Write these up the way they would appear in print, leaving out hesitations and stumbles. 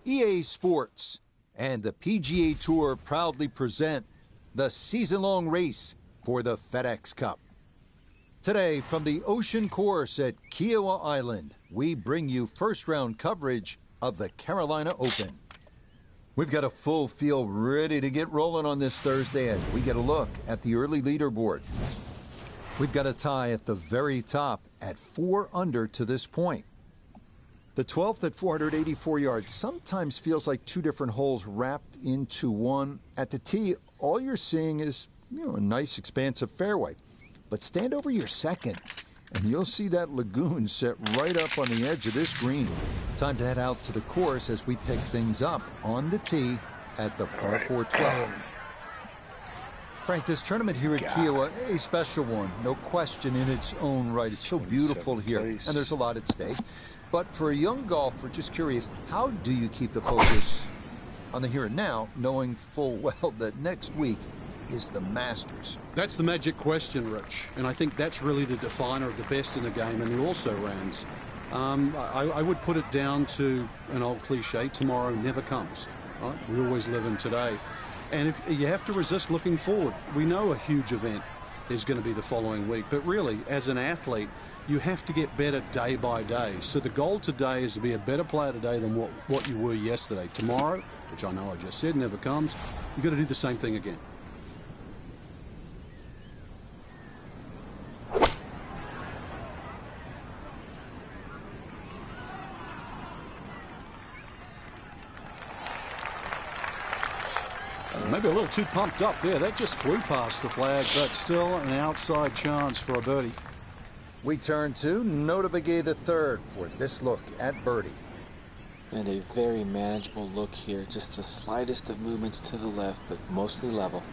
EA Sports and the PGA Tour proudly present the season-long race for the FedEx Cup. Today, from the Ocean Course at Kiawah Island, we bring you first-round coverage of the Carolina Open. We've got a full field ready to get rolling on this Thursday as we get a look at the early leaderboard. We've got a tie at the very top at 4 under to this point. The 12th at 484 yards sometimes feels like two different holes wrapped into one. At the tee, all you're seeing is, a nice expansive fairway. But stand over your second, and you'll see that lagoon set right up on the edge of this green. Time to head out to the course as we pick things up on the tee at the par 4 12. Frank, this tournament here at Kiawah, a special one, no question in its own right. It's so beautiful here, and there's a lot at stake. But for a young golfer, just curious, how do you keep the focus on the here and now, knowing full well that next week is the Masters? That's the magic question, Rich, and I think that's really the definer of the best in the game and the also-rans. I would put it down to an old cliche, tomorrow never comes. Right? We always live in today. And if you have to resist looking forward, we know a huge event is going to be the following week. But really, as an athlete, you have to get better day by day. So the goal today is to be a better player today than what you were yesterday. Tomorrow, which I know I just said never comes, you've got to do the same thing again. Maybe a little too pumped up there. That just flew past the flag, but still an outside chance for a birdie. We turn to Nota Begay III for this look at birdie. And a very manageable look here. Just the slightest of movements to the left, but mostly level.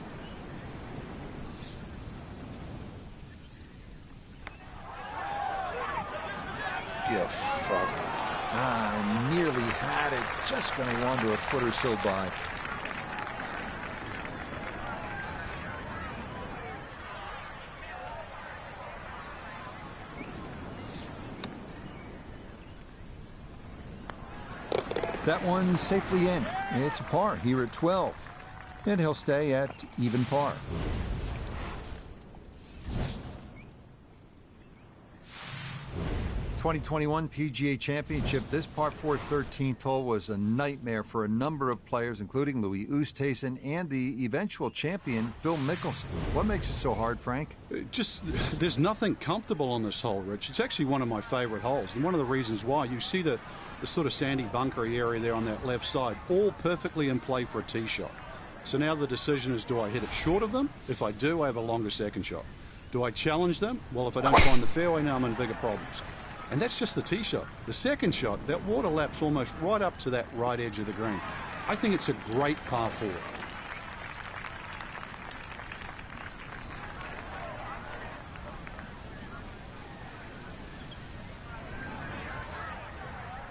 Yeah, fuck. Nearly had it. Just going to wander a foot or so by. That one safely in. It's a par here at 12. And he'll stay at even par. '21 PGA Championship. This par 4 13th hole was a nightmare for a number of players, including Louis Oosthuizen and the eventual champion, Phil Mickelson. What makes it so hard, Frank? There's nothing comfortable on this hole, Rich. It's actually one of my favorite holes. And one of the reasons why, you see the sort of sandy bunkery area there on that left side, all perfectly in play for a tee shot. So now the decision is, do I hit it short of them? If I do, I have a longer second shot. Do I challenge them? Well, if I don't find the fairway, now I'm in bigger problems. And that's just the tee shot. The second shot, that water laps almost right up to that right edge of the green. I think it's a great par 4.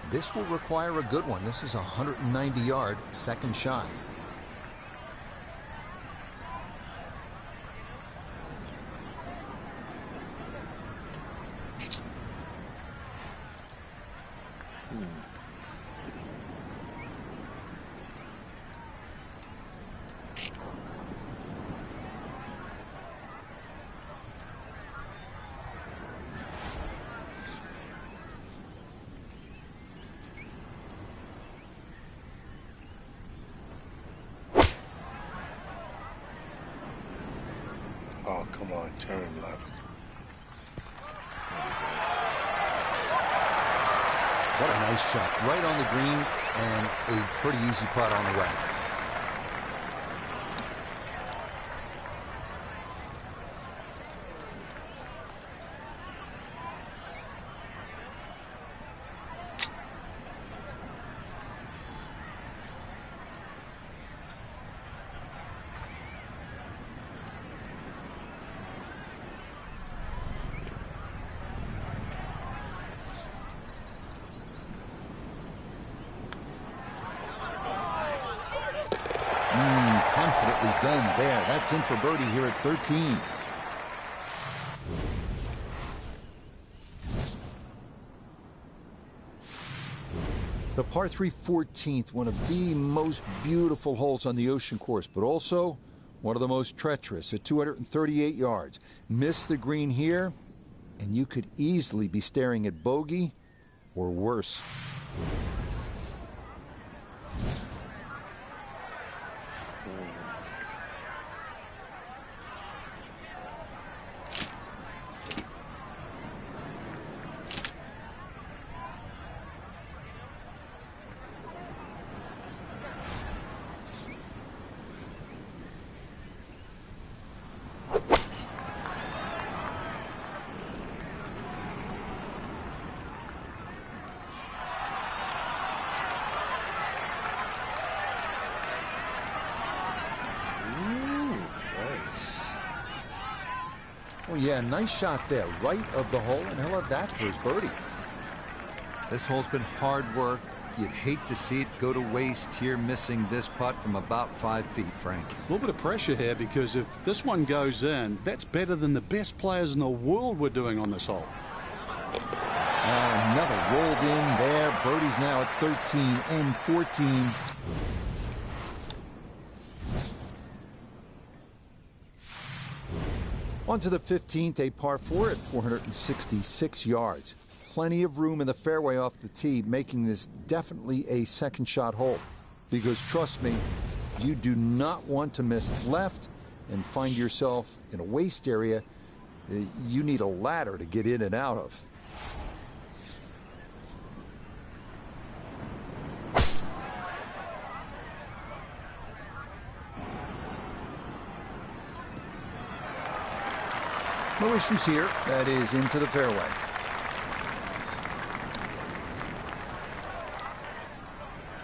This will require a good one. This is a 190-yard second shot. Oh, come on, turn left. What a nice shot. Right on the green and a pretty easy putt on the way. Confidently done there. That's in for birdie here at 13. The par 3 14th, one of the most beautiful holes on the Ocean course, but also one of the most treacherous at 238 yards. Miss the green here, and you could easily be staring at bogey or worse. Oh, yeah, nice shot there, right of the hole, and he'll have that for his birdie. This hole's been hard work. You'd hate to see it go to waste here, missing this putt from about 5 feet, Frank. A little bit of pressure here, because if this one goes in, that's better than the best players in the world were doing on this hole. Another rolled in there. Birdie's now at 13 and 14. On to the 15th, a par 4 at 466 yards. Plenty of room in the fairway off the tee, making this definitely a second shot hole. Because trust me, you do not want to miss left and find yourself in a waste area you need a ladder to get in and out of. No issues here. That is into the fairway.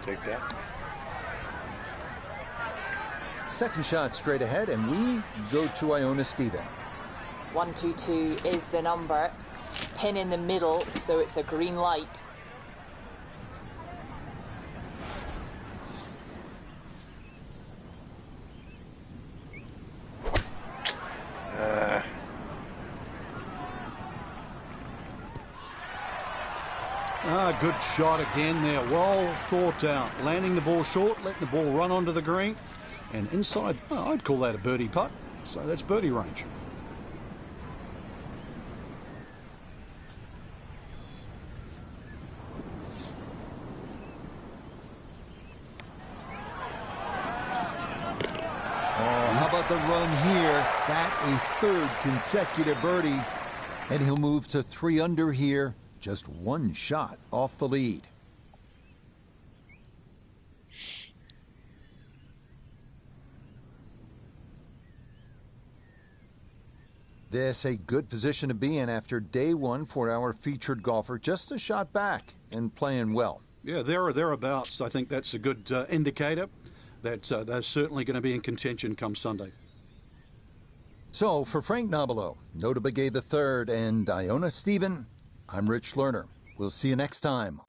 Take that. Second shot straight ahead, and we go to Iona Stephen. 122 is the number. Pin in the middle, so it's a green light. Good shot again there. Well thought out. Landing the ball short, letting the ball run onto the green. And inside, I'd call that a birdie putt. So that's birdie range. How about the run here? That a third consecutive birdie. And he'll move to 3 under here. Just one shot off the lead. This a good position to be in after day one for our featured golfer. Just a shot back and playing well. Yeah, there or thereabouts. I think that's a good indicator that they're certainly going to be in contention come Sunday. So for Frank Nobilo, Nota Begay III, and Iona Stephen, I'm Rich Lerner. We'll see you next time.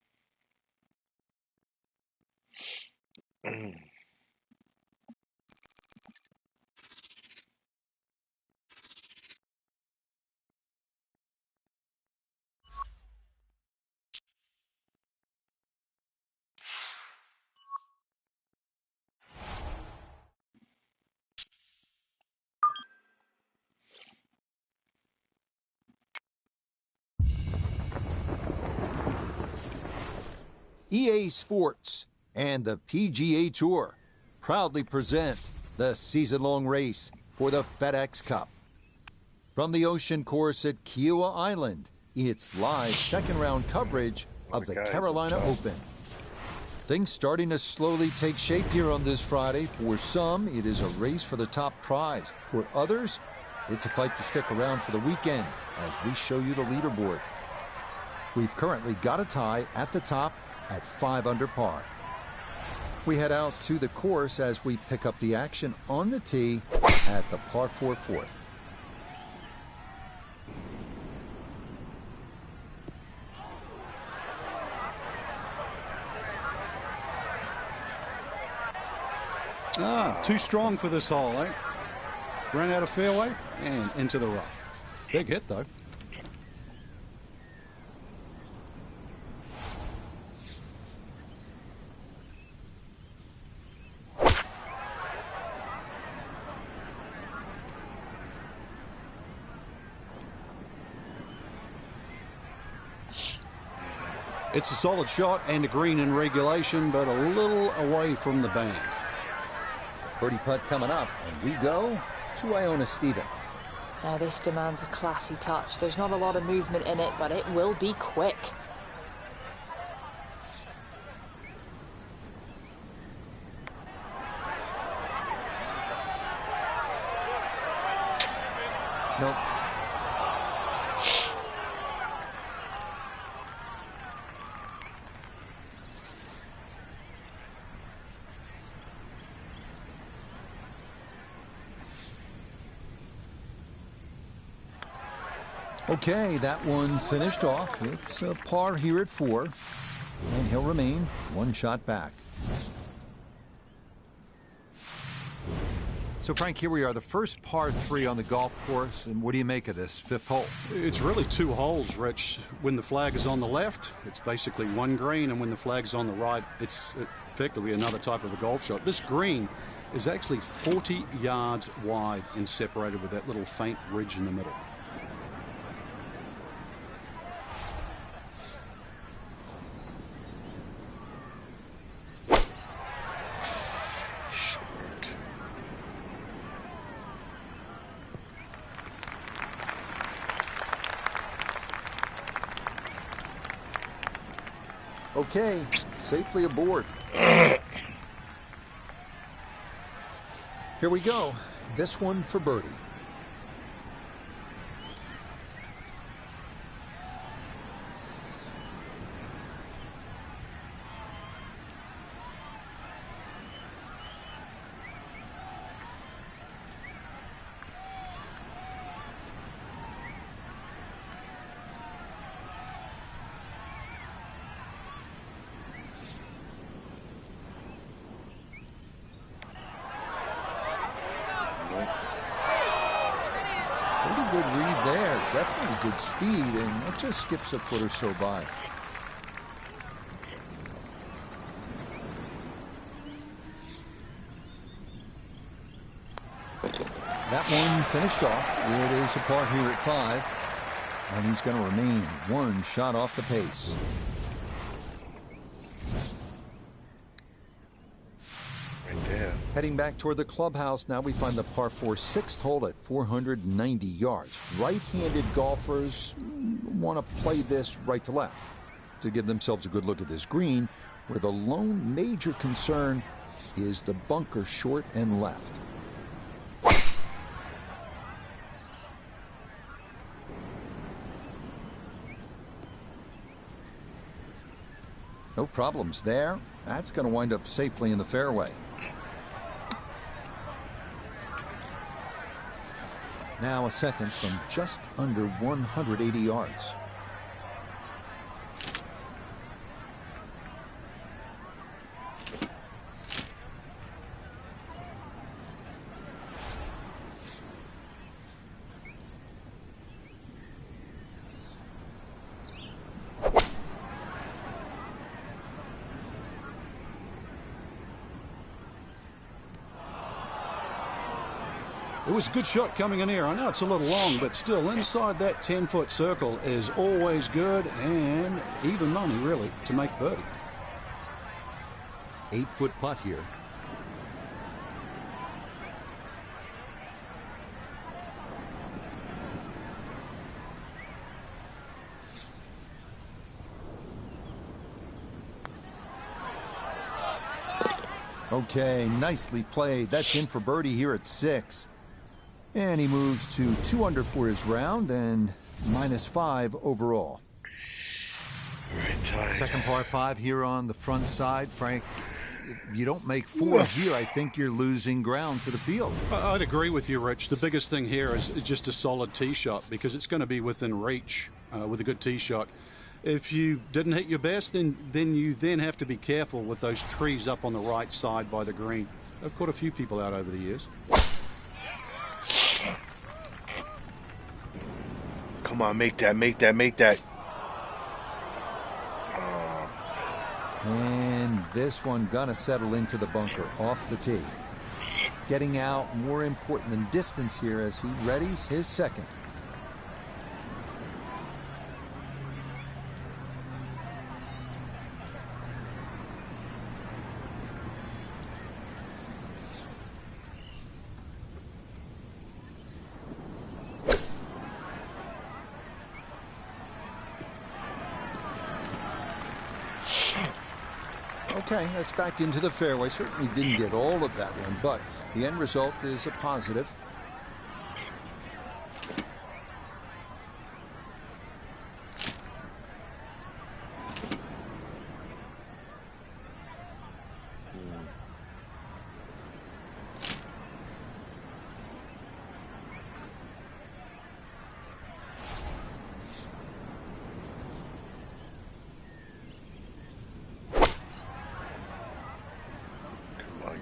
EA Sports and the PGA Tour proudly present the season-long race for the FedEx Cup. From the Ocean course at Kiawah Island, it's live second-round coverage of the Carolina Open. Things starting to slowly take shape here on this Friday. For some, it is a race for the top prize. For others, it's a fight to stick around for the weekend as we show you the leaderboard. We've currently got a tie at the top at 5 under par. We head out to the course as we pick up the action on the tee at the par 4 fourth. Too strong for this hole, eh? Ran out of fairway and into the rough. Big hit, though. It's a solid shot and a green in regulation, but a little away from the bank. Birdie putt coming up, and we go to Iona Stephen. Now this demands a classy touch. There's not a lot of movement in it, but it will be quick. Nope. Okay, that one finished off. It's a par here at 4, and he'll remain one shot back. So, Frank, here we are, the first par 3 on the golf course, and what do you make of this 5th hole? It's really 2 holes, Rich. When the flag is on the left, it's basically one green, and when the flag is on the right, it's effectively another type of a golf shot. This green is actually 40 yards wide and separated with that little faint ridge in the middle. Okay, safely aboard. Here we go. This one for birdie. Good read there. Definitely good speed, and it just skips a foot or so by. That one finished off. It is a par here at 5, and he's going to remain one shot off the pace. Heading back toward the clubhouse, now we find the par 4 6th hole at 490 yards. Right-handed golfers want to play this right to left to give themselves a good look at this green, where the lone major concern is the bunker short and left. No problems there. That's going to wind up safely in the fairway. Now a second from just under 180 yards. It was a good shot coming in here. I know it's a little long, but still inside that 10-foot circle is always good, and even money, really, to make birdie. 8-foot putt here. Okay, nicely played. That's in for birdie here at 6. And he moves to 2 under for his round and -5 overall. Second par 5 here on the front side. Frank, if you don't make 4 here, I think you're losing ground to the field. I'd agree with you, Rich. The biggest thing here is just a solid tee shot, because it's going to be within reach with a good tee shot. If you didn't hit your best, then you have to be careful with those trees up on the right side by the green. I've caught a few people out over the years. Come on, make that, make that, make that. And this one gonna settle into the bunker off the tee. Getting out more important than distance here as he readies his second. Okay, that's back into the fairway. Certainly didn't get all of that one, but the end result is a positive.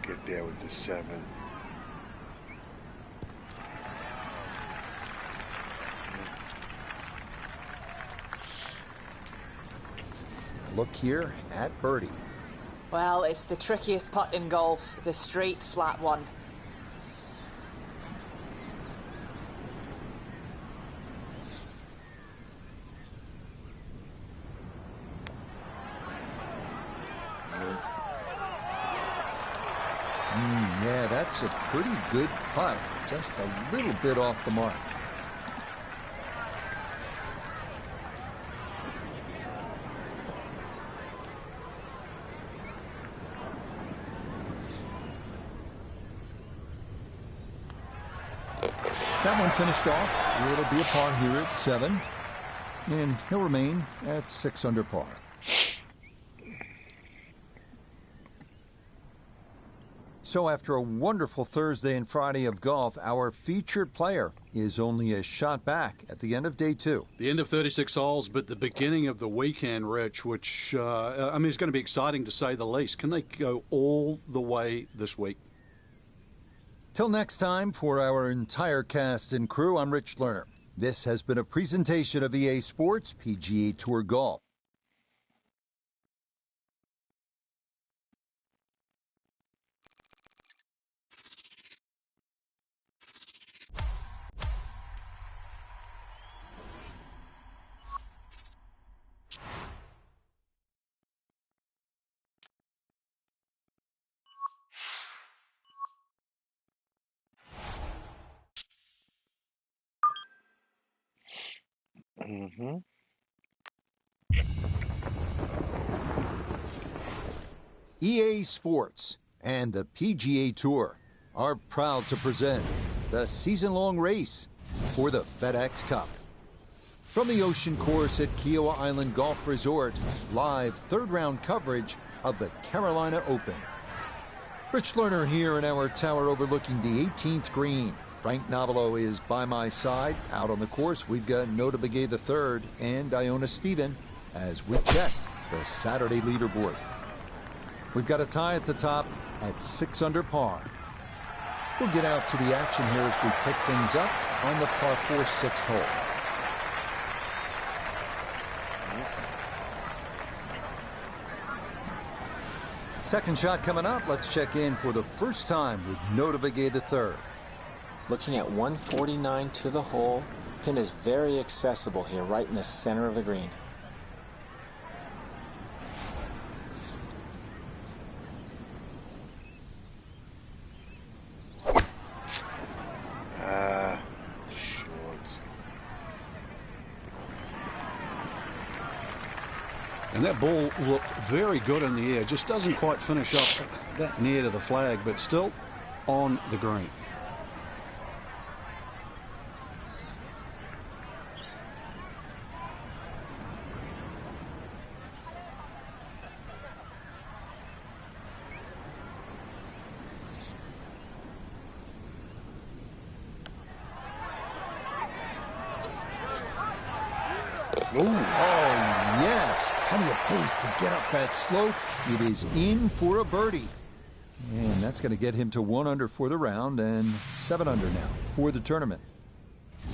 Get there with the 7. Look here at birdie. Well, it's the trickiest putt in golf, the straight, flat one. Yeah, that's a pretty good putt. Just a little bit off the mark. That one finished off. It'll be a par here at 7. And he'll remain at 6 under par. So after a wonderful Thursday and Friday of golf, our featured player is only a shot back at the end of day 2. The end of 36 holes, but the beginning of the weekend, Rich, which, I mean, it's going to be exciting to say the least. Can they go all the way this week? Till next time, for our entire cast and crew, I'm Rich Lerner. This has been a presentation of EA Sports PGA Tour Golf. EA Sports and the PGA Tour are proud to present the season-long race for the FedEx Cup. From the Ocean Course at Kiawah Island Golf Resort, live third-round coverage of the Carolina Open. Rich Lerner here in our tower overlooking the 18th green. Frank Nobilo is by my side. Out on the course, we've got Nota Begay III and Iona Stephen as we check the Saturday leaderboard. We've got a tie at the top at 6 under par. We'll get out to the action here as we pick things up on the par 4 6th hole. Second shot coming up. Let's check in for the first time with Nota Begay III. Looking at 149 to the hole. Pin is very accessible here, right in the center of the green. And that ball looked very good in the air. Just doesn't quite finish up that near to the flag, but still on the green. Oh, yes. Plenty of pace to get up that slope. It is in for a birdie. And that's going to get him to 1 under for the round and 7 under now for the tournament.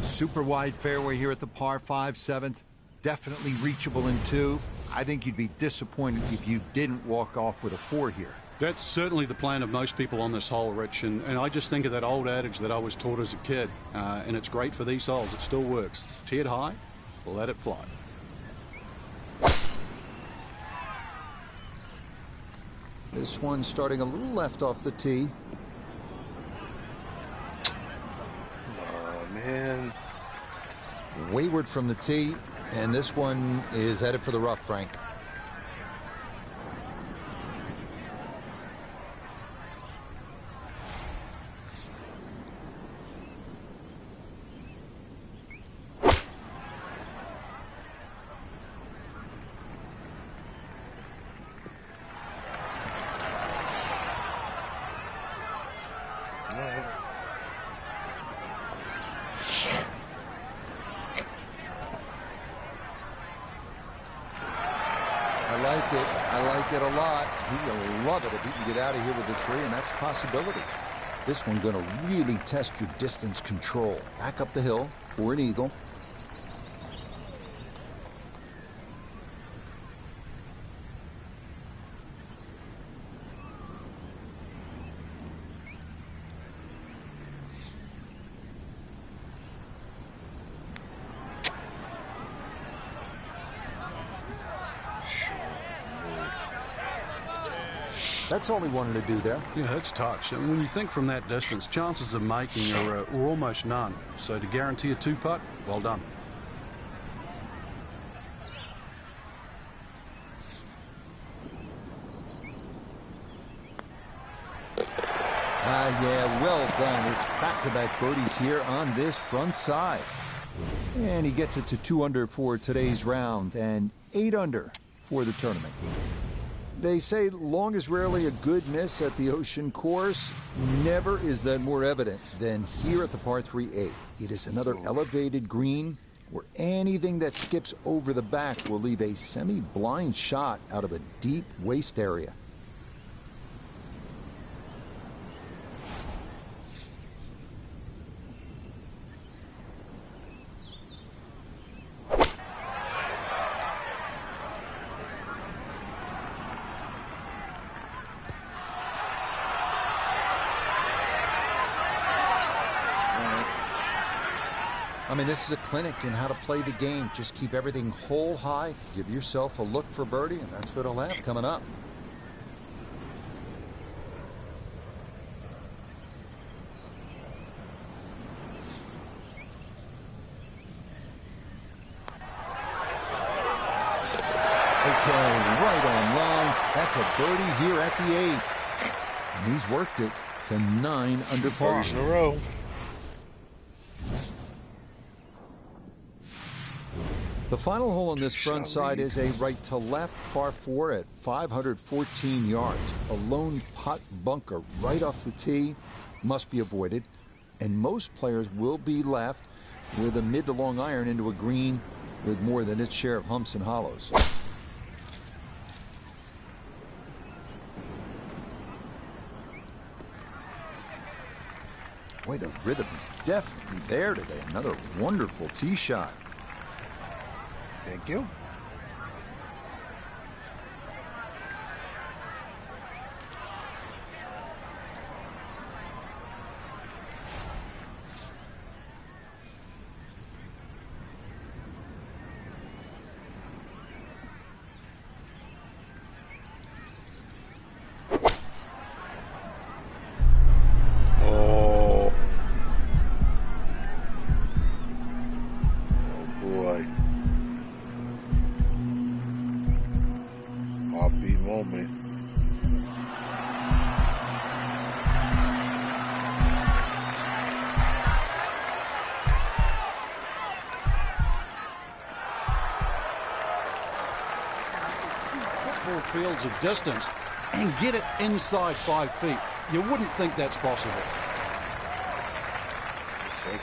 Super wide fairway here at the par 5 7th. Definitely reachable in 2. I think you'd be disappointed if you didn't walk off with a 4 here. That's certainly the plan of most people on this hole, Rich. And I just think of that old adage that I was taught as a kid. And it's great for these holes. It still works. Tee it high, let it fly. This one starting a little left off the tee. Oh, man. Wayward from the tee, and this one is headed for the rough, Frank. I like it. I like it a lot. He'll love it if he can get out of here with a tree, and that's a possibility. This one's going to really test your distance control. Back up the hill for an eagle. That's all he wanted to do there. Yeah, it's touch. And when you think from that distance, chances of making are almost none. So to guarantee a two-putt, well done. Yeah, well done. It's back-to-back birdies here on this front side. And he gets it to 2 under for today's round and 8 under for the tournament. They say long is rarely a good miss at the Ocean course. Never is that more evident than here at the par 3-8. It is another elevated green where anything that skips over the back will leave a semi-blind shot out of a deep waist area. I mean, this is a clinic in how to play the game. Just keep everything hole high, give yourself a look for birdie, and that's what he'll have coming up. Okay, right on line. That's a birdie here at the 8th. And he's worked it to 9 under par. Birdies in a row. The final hole on this front side is a right to left par 4 at 514 yards. A lone pot bunker right off the tee must be avoided, and most players will be left with a mid to long iron into a green with more than its share of humps and hollows. Boy, the rhythm is definitely there today. Another wonderful tee shot. Thank you. Oh. Oh boy. Happy moment. Football fields of distance and get it inside 5 feet. You wouldn't think that's possible. Take it.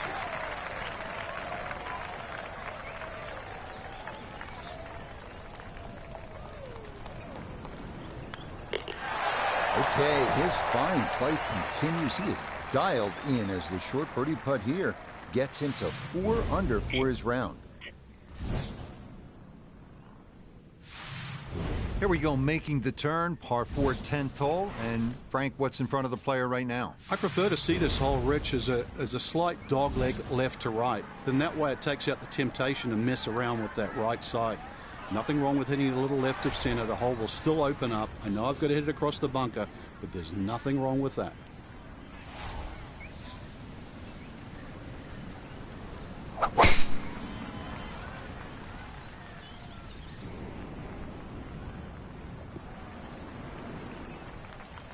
Okay, his fine play continues. He is dialed in as the short birdie putt here gets him to 4 under for his round. Here we go, making the turn, par 4, 10th hole. And Frank, what's in front of the player right now? I prefer to see this hole, Rich, as a slight dog leg left to right. Then that way it takes out the temptation to mess around with that right side. Nothing wrong with hitting a little left of center. The hole will still open up. I know I've got to hit it across the bunker, but there's nothing wrong with that.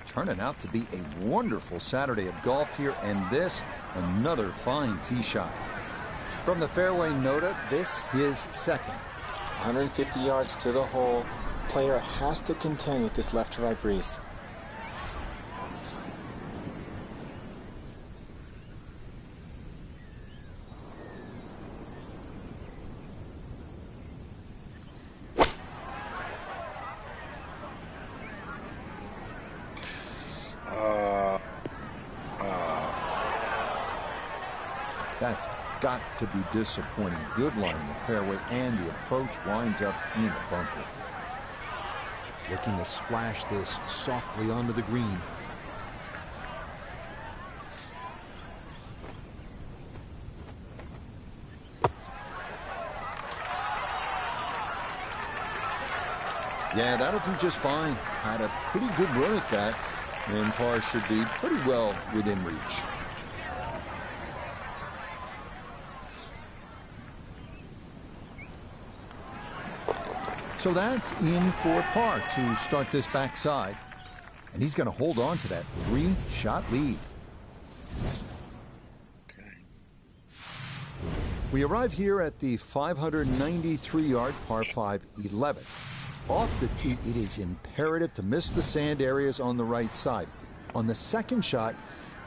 Turning out to be a wonderful Saturday of golf here, and this, another fine tee shot. From the fairway Nota, this his second. 150 yards to the hole. Player has to contend with this left to right breeze. That's got to be disappointing. Good line in the fairway, and the approach winds up in the bunker. Looking to splash this softly onto the green. Yeah, that'll do just fine. Had a pretty good run at that, and par should be pretty well within reach. So that's in for par to start this backside. And he's going to hold on to that 3-shot lead. We arrive here at the 593-yard par 5 11. Off the tee, it is imperative to miss the sand areas on the right side. On the second shot,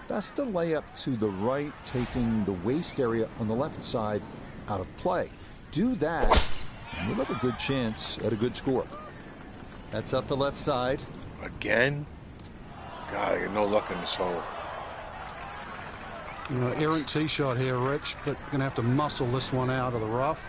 best to lay up to the right, taking the waist area on the left side out of play. Do that, and you'll have a good chance at a good score. That's up the left side. Again? God, I got no luck in this hole. Errant tee shot here, Rich, but going to have to muscle this one out of the rough.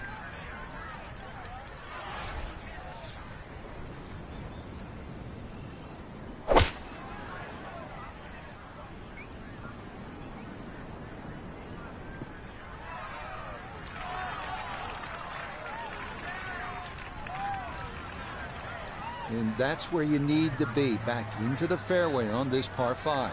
And that's where you need to be, back into the fairway on this par 5.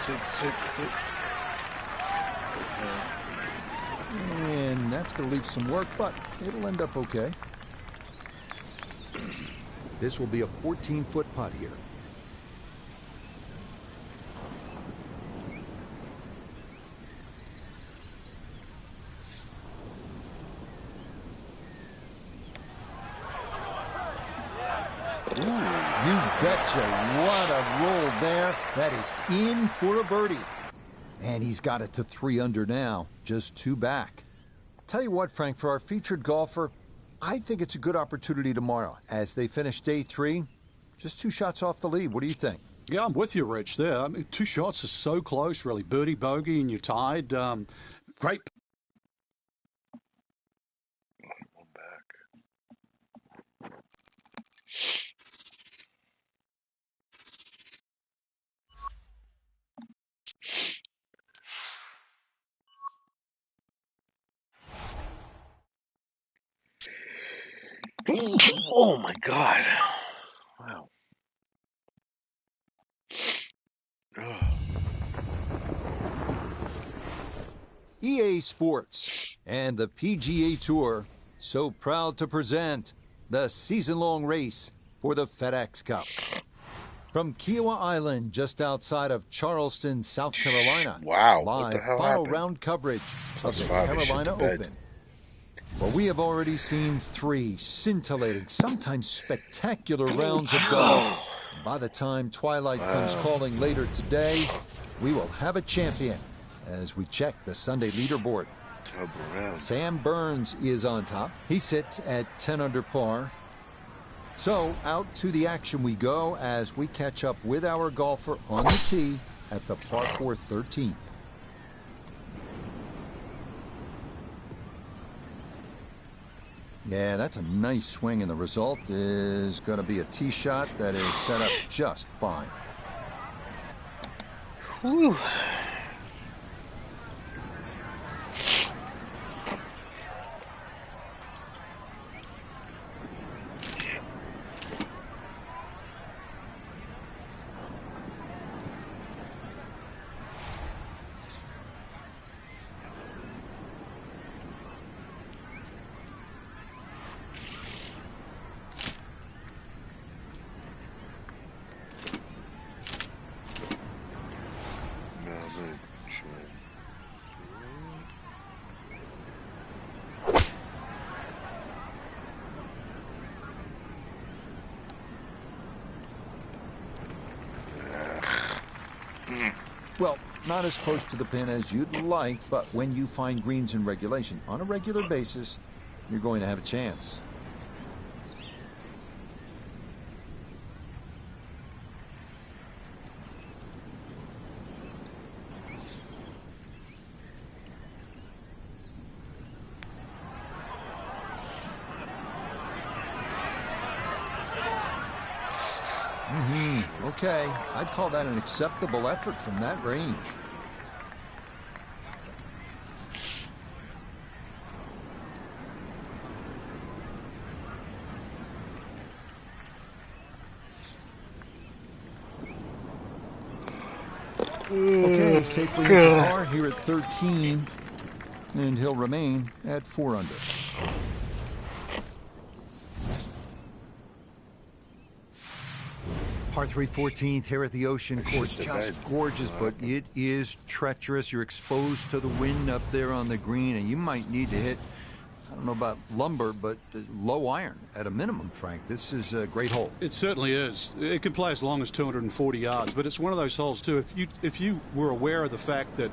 Sit. And that's going to leave some work, but it'll end up okay. This will be a 14-foot putt here. You betcha. What a roll there. That is in for a birdie. And he's got it to 3 under now, just 2 back. Tell you what, Frank, for our featured golfer, I think it's a good opportunity tomorrow. As they finish day 3, just 2 shots off the lead. What do you think? Yeah, I'm with you, Rich, there. I mean, 2 shots is so close, really. Birdie, bogey, and you're tied. Great. One back. Oh my God. Wow. EA Sports and the PGA Tour so proud to present the season-long race for the FedEx Cup. From Kiawah Island, just outside of Charleston, South Carolina. Wow, what Live the hell final happened? round coverage of the +5, he shit Carolina the bed. Open. Well, we have already seen 3 scintillating, sometimes spectacular rounds of golf. By the time twilight comes calling later today, we will have a champion as we check the Sunday leaderboard. Tub around. Sam Burns is on top. He sits at 10 under par. So out to the action we go as we catch up with our golfer on the tee at the par 4 13th. Yeah, that's a nice swing, and the result is going to be a tee shot that is set up just fine. Whew. Well, not as close to the pin as you'd like, but when you find greens in regulation on a regular basis, you're going to have a chance. Okay, I'd call that an acceptable effort from that range. Okay, safely into par here at 13, and he'll remain at 4 under. Par 3 14th here at the Ocean Course. Just gorgeous, but it is treacherous. You're exposed to the wind up there on the green, and you might need to hit, I don't know about lumber, but low iron at a minimum, Frank. This is a great hole. It certainly is. It can play as long as 240 yards, but it's one of those holes, too. If you were aware of the fact that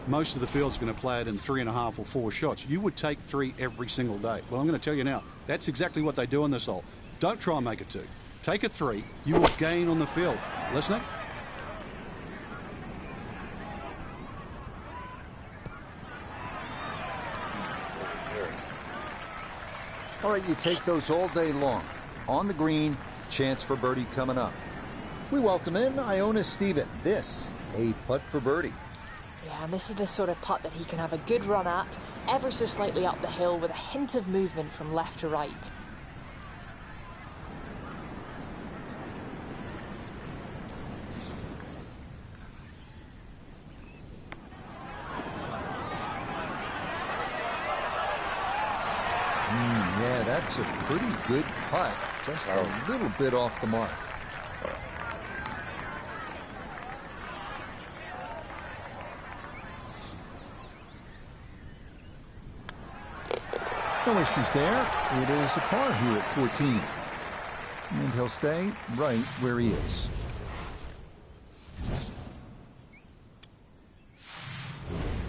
most of the field's going to play it in 3.5 or 4 shots, you would take 3 every single day. Well, I'm going to tell you now, that's exactly what they do on this hole. Don't try and make it 2. Take a 3. You will gain on the field. Listening? All right, you take those all day long. On the green, chance for birdie coming up. We welcome in Iona Steven. This, a putt for birdie. Yeah, and this is the sort of putt that he can have a good run at, ever so slightly up the hill with a hint of movement from left to right. Yeah, that's a pretty good putt. Just a little bit off the mark. No issues there. It is a par here at 14. And he'll stay right where he is.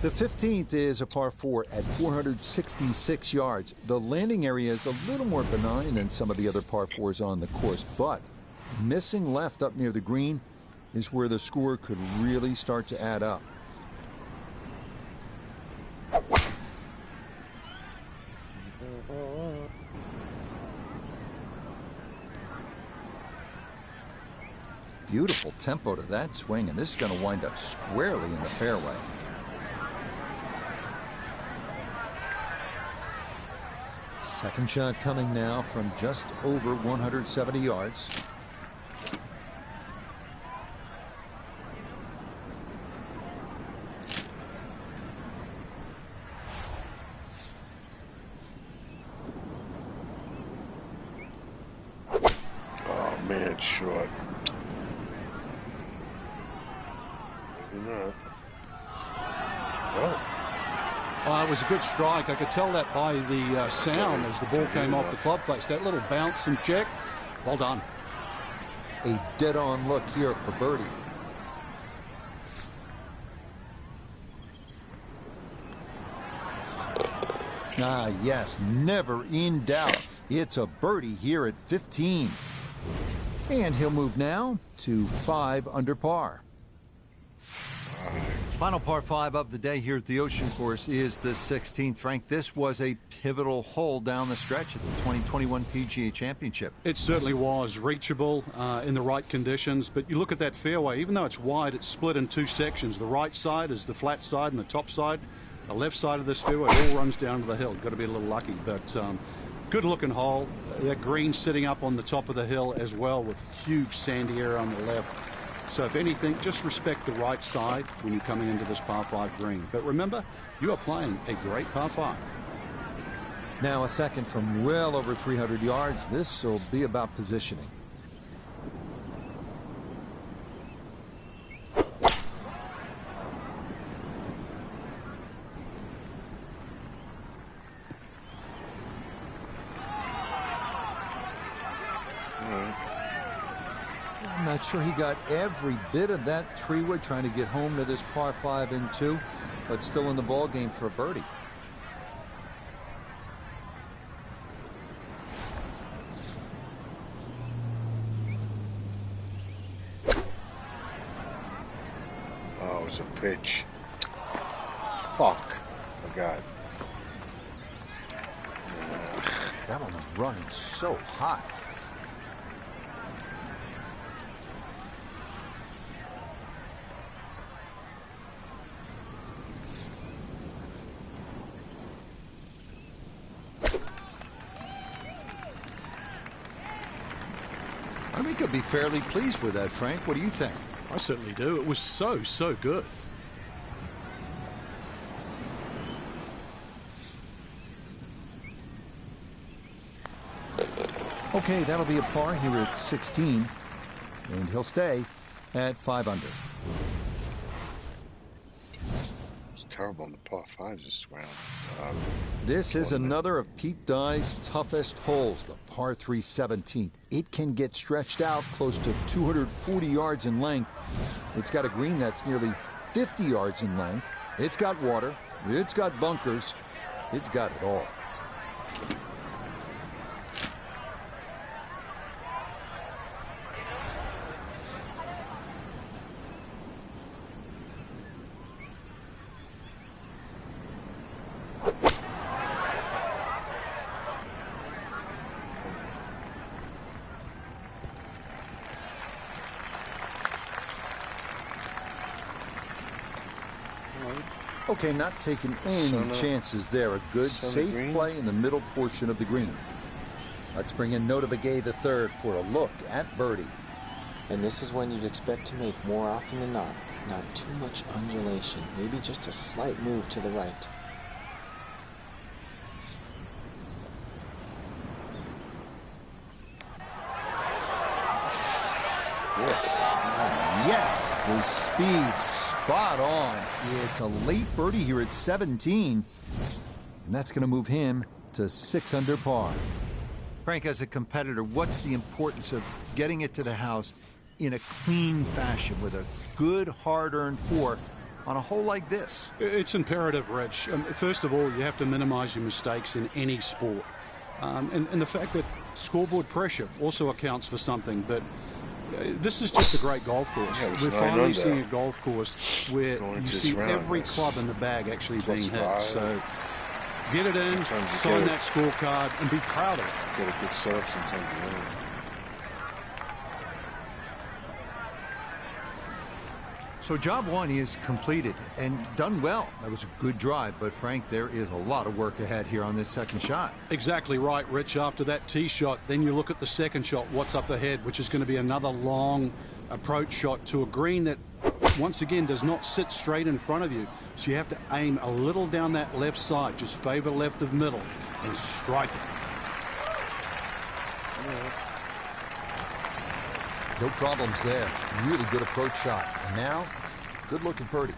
The 15th is a par 4 at 466 yards. The landing area is a little more benign than some of the other par 4s on the course, but missing left up near the green is where the score could really start to add up. Beautiful tempo to that swing, and this is going to wind up squarely in the fairway. Second shot coming now from just over 170 yards. Oh, man, short. It was a good strike. I could tell that by the sound as the ball came off the club face. That little bounce and check. Well done. A dead-on look here for birdie. Ah, yes, never in doubt. It's a birdie here at 15. And he'll move now to 5 under par. Final par 5 of the day here at the Ocean Course is the 16th. Frank, this was a pivotal hole down the stretch at the 2021 PGA Championship. It certainly was reachable in the right conditions, but you look at that fairway, even though it's wide, it's split in 2 sections. The right side is the flat side and the top side. The left side of this fairway all runs down to the hill. Got to be a little lucky, but good looking hole. That green sitting up on the top of the hill as well with huge sandy area on the left. So if anything, just respect the right side when you're coming into this par 5 green. But remember, you are playing a great par 5. Now a second from well over 300 yards. This will be about positioning. not sure he got every bit of that three-wood trying to get home to this par 5 and 2, but still in the ball game for a birdie. Oh, it was a pitch. Fuck. Forgot. That one was running so hot. I think he'll be fairly pleased with that, Frank. What do you think? I certainly do. It was so good. Okay, that'll be a par here at 16, and he'll stay at 5 under. It's terrible in the par 5s this round. This is another of Pete Dye's toughest holes, the par 3 17th. It can get stretched out close to 240 yards in length. It's got a green that's nearly 50 yards in length. It's got water. It's got bunkers. It's got it all. Okay, not taking any chances there. A good, safe play in the middle portion of the green. Let's bring in Nota Begay the third for a look at birdie. And this is when you'd expect to make more often than not. Not too much undulation, maybe just a slight move to the right. Yes, the speed spot on. It's a late birdie here at 17, and that's going to move him to 6 under par. Frank, as a competitor, what's the importance of getting it to the house in a clean fashion with a good, hard-earned 4 on a hole like this? It's imperative, Rich. First of all, you have to minimize your mistakes in any sport. And the fact that scoreboard pressure also accounts for something, but this is just a great golf course. Yeah, We're finally seeing a golf course where you see every club in the bag actually being hit. So get it in, sign that scorecard, and be proud of it. Get a good serve sometimes. So job 1 is completed and done well. That was a good drive, but Frank, there is a lot of work ahead here on this second shot. Exactly right, Rich. After that tee shot, then you look at the second shot, what's up ahead, which is going to be another long approach shot to a green that, once again, does not sit straight in front of you. So you have to aim a little down that left side, just favor left of middle, and strike it. No problems there. Really good approach shot. And now, good looking birdie.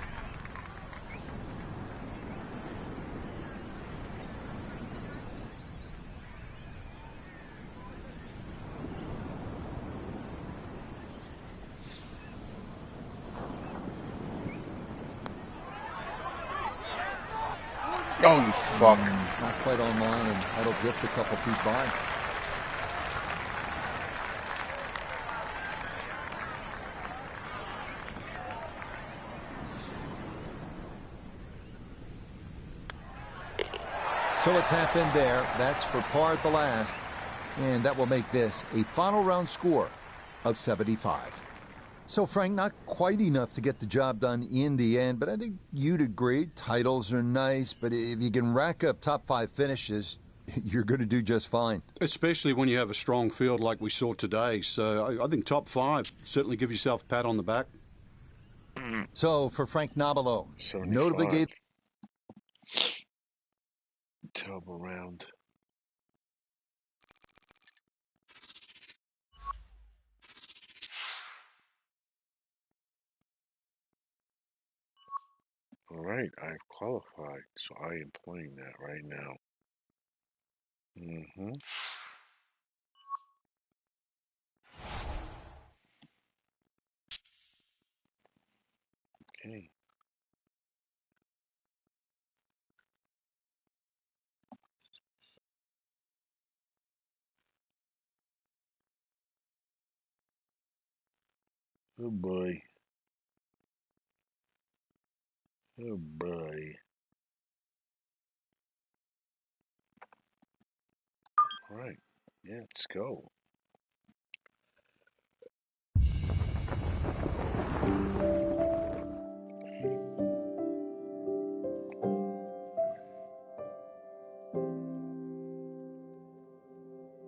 Oh, you fuck. Not quite on line, and that'll drift a couple feet by. So a tap in there. That's for par at the last. And that will make this a final round score of 75. So, Frank, not quite enough to get the job done in the end, but I think you'd agree titles are nice, but if you can rack up top 5 finishes, you're going to do just fine. Especially when you have a strong field like we saw today. So I think top 5, certainly give yourself a pat on the back. So, for Frank Nobilo, Nota Begay. Terrible round. All right, I've qualified, so I am playing that right now. Oh boy. Oh boy. All right. Yeah, let's go.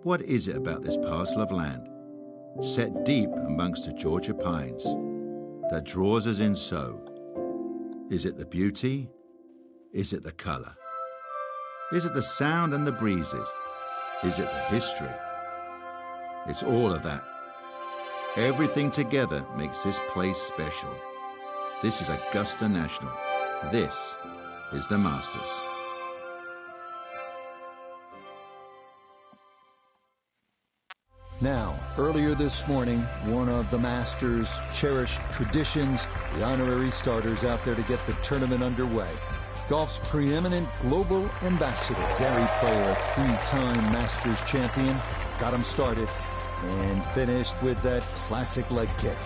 What is it about this parcel of land, set deep amongst the Georgia pines, that draws us in so? Is it the beauty? Is it the color? Is it the sound and the breezes? Is it the history? It's all of that. Everything together makes this place special. This is Augusta National. This is the Masters. Now, earlier this morning, one of the Masters' cherished traditions, the honorary starters out there to get the tournament underway. Golf's preeminent global ambassador, Gary Player, a three-time Masters champion, got him started and finished with that classic leg kick.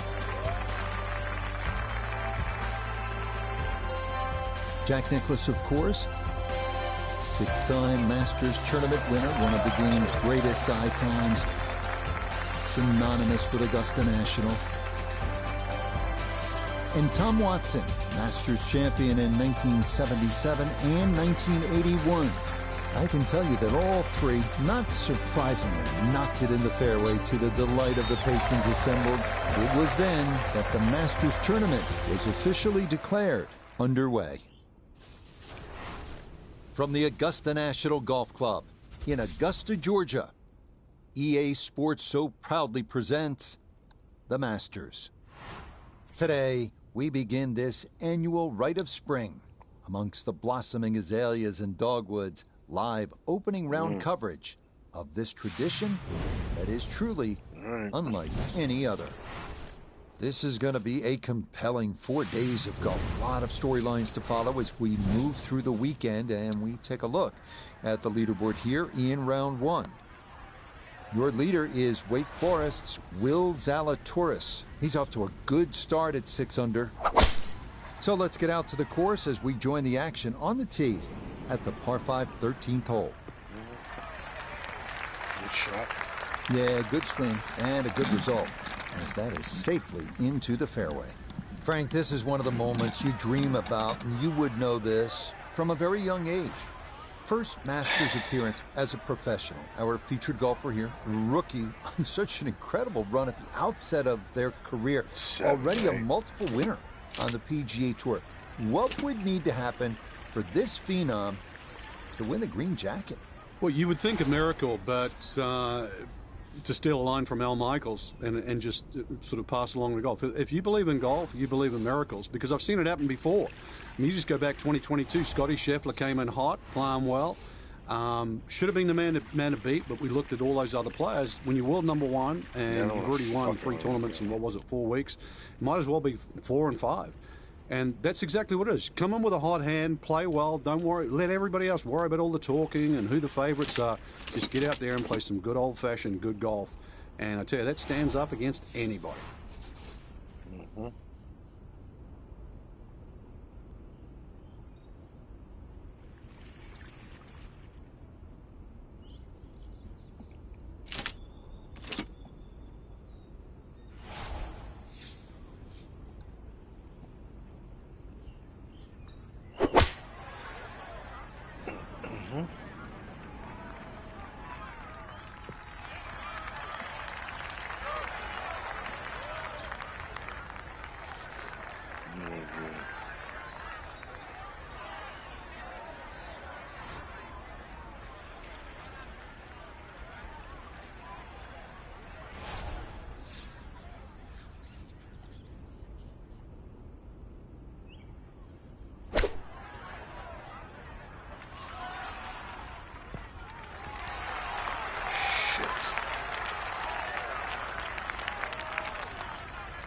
Jack Nicklaus, of course, six-time Masters tournament winner, one of the game's greatest icons, synonymous with Augusta National. And Tom Watson, Masters champion in 1977 and 1981. I can tell you that all three, not surprisingly, knocked it in the fairway to the delight of the patrons assembled. It was then that the Masters tournament was officially declared underway. From the Augusta National Golf Club in Augusta, Georgia, EA Sports so proudly presents the Masters. Today, we begin this annual rite of spring amongst the blossoming azaleas and dogwoods, live opening round coverage of this tradition that is truly unlike any other. This is going to be a compelling 4 days of golf. A lot of storylines to follow as we move through the weekend, and we take a look at the leaderboard here in round one. Your leader is Wake Forest's Will Zalatoris. He's off to a good start at 6 under. So let's get out to the course as we join the action on the tee at the par 5 13th hole. Good shot. Yeah, good swing and a good result, as that is safely into the fairway. Frank, this is one of the moments you dream about, and you would know this from a very young age. First Masters appearance as a professional. Our featured golfer here, rookie, on such an incredible run at the outset of their career. Already a multiple winner on the PGA Tour. What would need to happen for this phenom to win the green jacket? Well, you would think a miracle, but to steal a line from Al Michaels and just sort of pass along the golf. If you believe in golf, you believe in miracles, because I've seen it happen before. I mean, you just go back 2022, Scotty Scheffler came in hot, playing well. Should have been the man to beat, but we looked at all those other players. When you're world number one and you've already won 3 tournaments in, 4 weeks, you might as well be 4 and 5. And that's exactly what it is. Come in with a hot hand, play well, don't worry, let everybody else worry about all the talking and who the favourites are. Just get out there and play some good old-fashioned good golf. And I tell you, that stands up against anybody. Mm-hmm.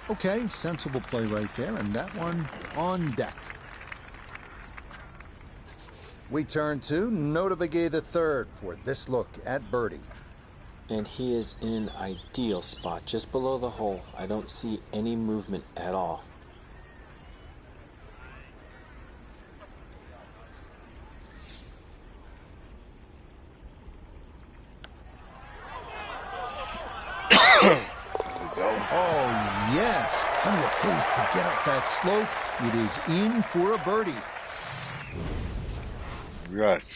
Okay, sensible play right there, and that one on deck. We turn to Nota Begay III for this look at birdie. And he is in an ideal spot, just below the hole. I don't see any movement at all. Oh, yes. Plenty of pace to get up that slope. It is in for a birdie. Yes.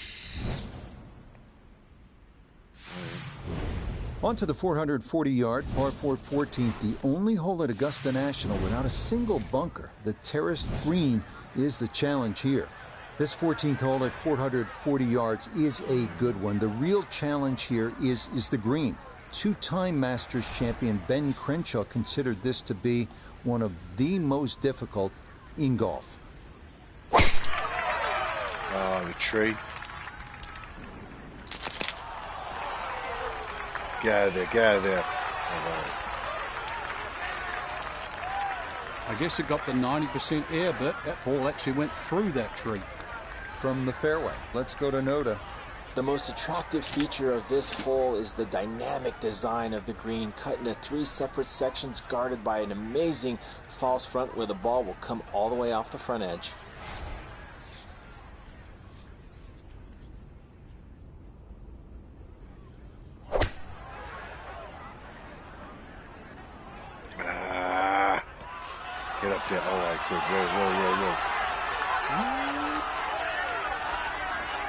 On to the 440-yard par 4 14th, the only hole at Augusta National without a single bunker. The terraced green is the challenge here. This 14th hole at 440 yards is a good one. The real challenge here is the green. Two-time Masters champion Ben Crenshaw considered this to be one of the most difficult in golf. Oh, the tree. Get out of there, get out of there. I guess it got the 90% air, but that ball actually went through that tree. From the fairway, let's go to Noda. The most attractive feature of this hole is the dynamic design of the green, cut into 3 separate sections guarded by an amazing false front where the ball will come all the way off the front edge. Get up there. All right, good. Whoa.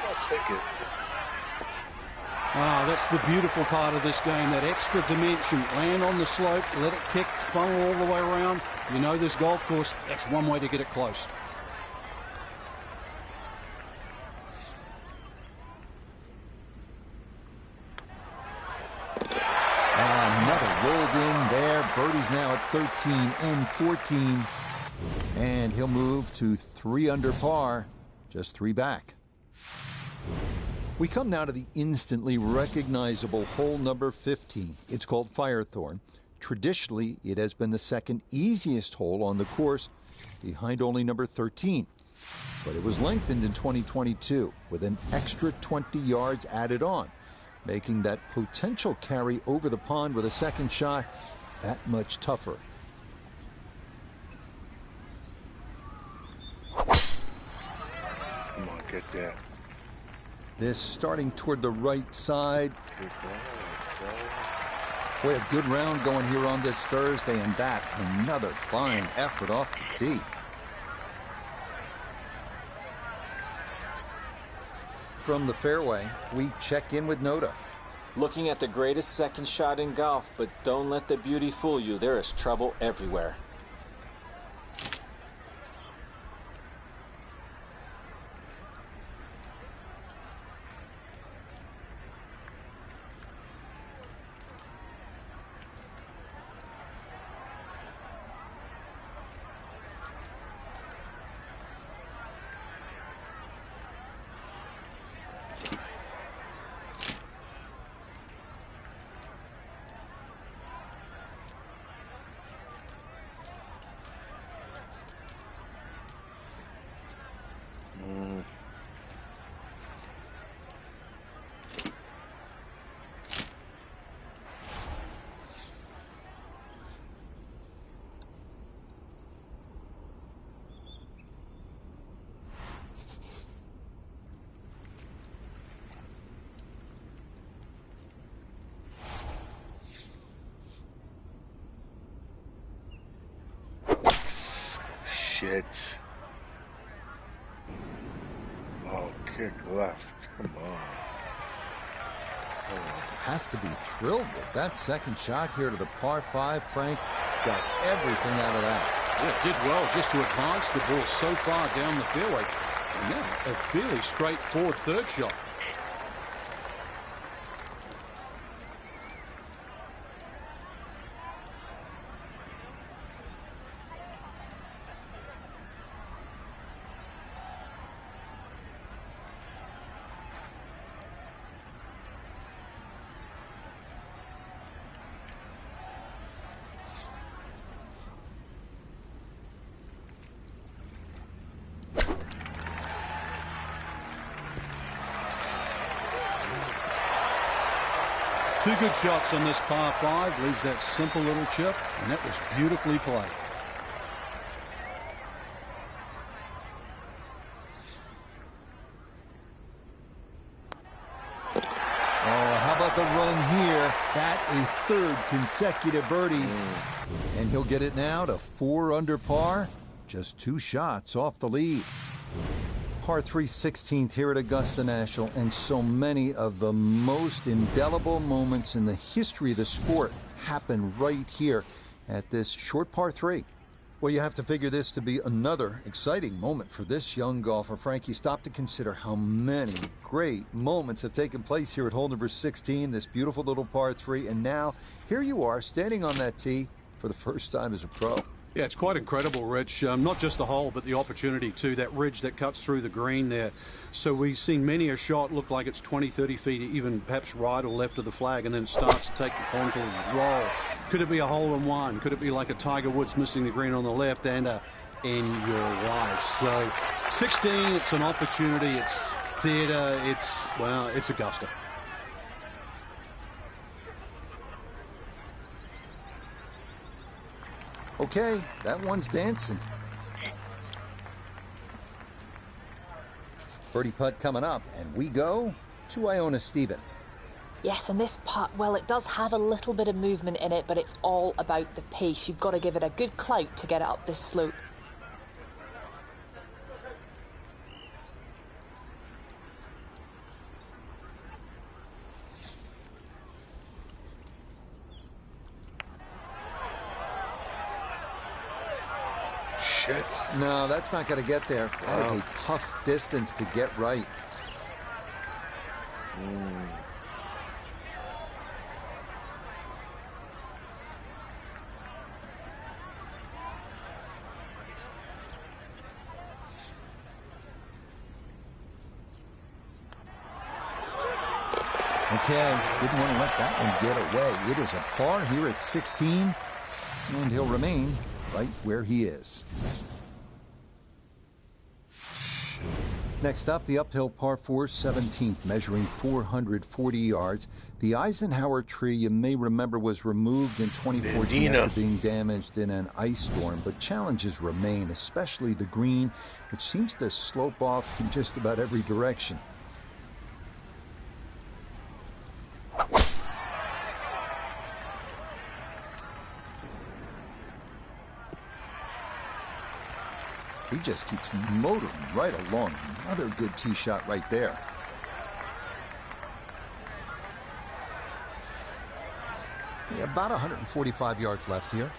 I'll take it. Ah, that's the beautiful part of this game, that extra dimension. Land on the slope, let it kick, funnel all the way around. You know this golf course, that's one way to get it close. Another rolled in there. Birdie's now at 13 and 14. And he'll move to 3 under par, just 3 back. We come now to the instantly recognizable hole number 15. It's called Firethorn. Traditionally, it has been the second easiest hole on the course, behind only number 13. But it was lengthened in 2022 with an extra 20 yards added on, making that potential carry over the pond with a second shot that much tougher. Come on, get that. This starting toward the right side. Boy, a good round going here on this Thursday, and that another fine effort off the tee. From the fairway, we check in with Noda. Looking at the greatest second shot in golf, but don't let the beauty fool you. There is trouble everywhere. Shit. Oh, kick left. Come on. Has to be thrilled with that second shot here to the par 5. Frank got everything out of that. Yeah, it did well just to advance the ball so far down the fairway. And now a fairly straightforward third shot. Two good shots on this par 5. Leaves that simple little chip, and that was beautifully played. Oh, how about the run here? That a third consecutive birdie. And he'll get it now to 4 under par. Just 2 shots off the lead. Par 3 16th here at Augusta National, and so many of the most indelible moments in the history of the sport happen right here at this short par 3. Well, you have to figure this to be another exciting moment for this young golfer. Frankie, stop to consider how many great moments have taken place here at hole number 16, this beautiful little par 3, and now here you are standing on that tee for the first time as a pro. Yeah, it's quite incredible, Rich. Not just the hole, but the opportunity too. That ridge that cuts through the green there. So we've seen many a shot look like it's 20, 30 feet, even perhaps right or left of the flag, and then it starts to take the contours roll. Could it be a hole-in-one? Could it be like a Tiger Woods missing the green on the left and a in your life? So 16, it's an opportunity. It's theatre. It's Augusta. Okay, that one's dancing. Birdie putt coming up, and we go to Iona Stephen. Yes, and this putt, well, it does have a little bit of movement in it, but it's all about the pace. You've got to give it a good clout to get it up this slope. Shit. No, that's not going to get there. That is a tough distance to get right. Okay, didn't want to let that one get away. It is a par here at 16, and he'll remain right where he is. Next up, the uphill par 4 17th, measuring 440 yards. The Eisenhower tree, you may remember, was removed in 2014 after being damaged in an ice storm, but challenges remain, especially the green, which seems to slope off in just about every direction. He just keeps motoring right along. Another good tee shot right there. Yeah, about 145 yards left here.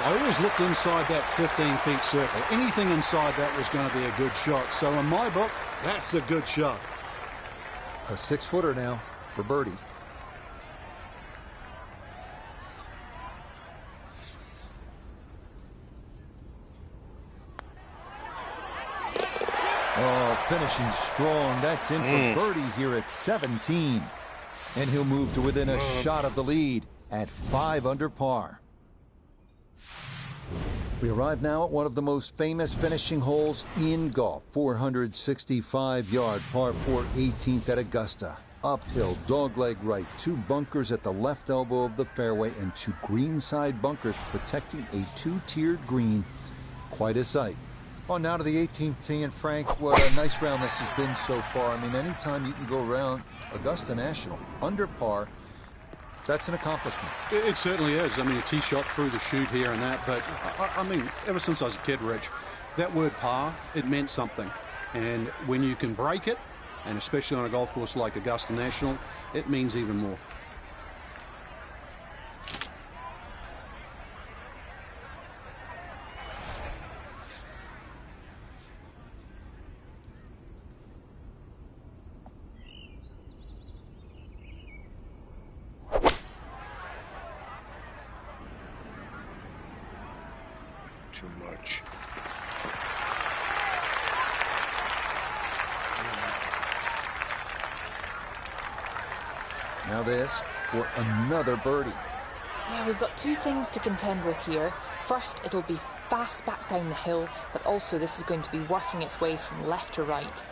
I always looked inside that 15-feet circle. Anything inside that was going to be a good shot. So in my book, that's a good shot. A 6-footer now for birdie. Oh, finishing strong. That's in for birdie here at 17. And he'll move to within a shot of the lead at 5 under par. We arrive now at one of the most famous finishing holes in golf. 465-yard par 4 18th at Augusta. Uphill, dogleg right, 2 bunkers at the left elbow of the fairway, and 2 greenside bunkers protecting a 2-tiered green. Quite a sight. On now to the 18th tee, and Frank, what a nice round this has been so far. I mean, anytime you can go around Augusta National under par, that's an accomplishment. It certainly is. I mean, a tee shot through the chute here and that. But, I mean, ever since I was a kid, Rich, that word par, it meant something. And when you can break it, and especially on a golf course like Augusta National, it means even more. too much. Now this for another birdie. Yeah, we've got two things to contend with here. First, it'll be fast back down the hill, but also this is going to be working its way from left to right.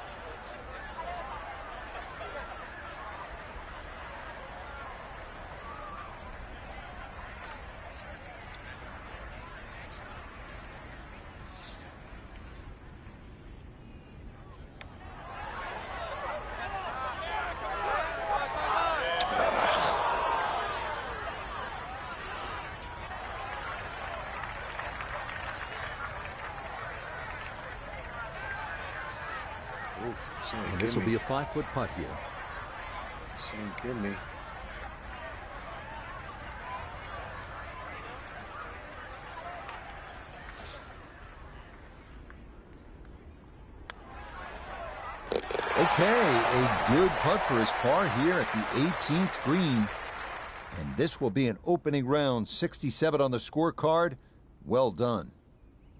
And this will be a 5-foot putt here. Saying, give me. Okay, a good putt for his par here at the 18th green. And this will be an opening round 67 on the scorecard. Well done.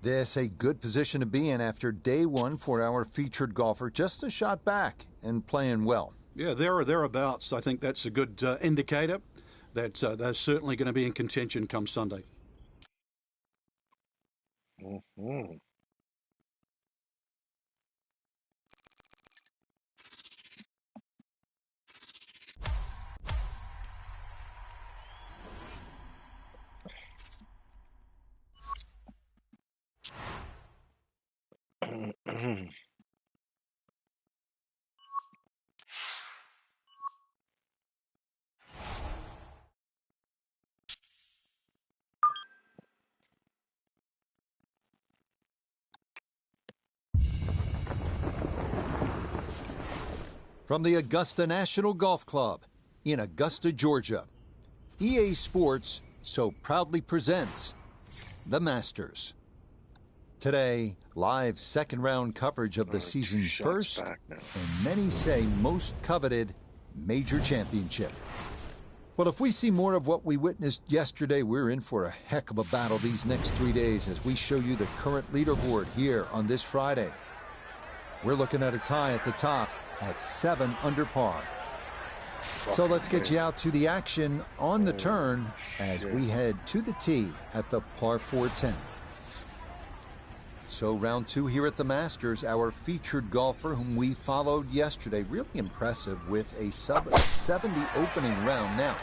This a good position to be in after day one for our featured golfer. Just a shot back and playing well. Yeah, there or thereabouts. I think that's a good indicator that they're certainly going to be in contention come Sunday. Mm-hmm. From the Augusta National Golf Club in Augusta, Georgia, EA Sports so proudly presents the Masters. Today, live second-round coverage of the season's first, and many say most coveted, major championship. Well, if we see more of what we witnessed yesterday, we're in for a heck of a battle these next 3 days as we show you the current leaderboard here on this Friday. We're looking at a tie at the top at 7 under par. So let's get you out to the action on the turn as we head to the tee at the par 4 10th. So round 2 here at the Masters, our featured golfer whom we followed yesterday, really impressive with a sub-70 opening round. Now,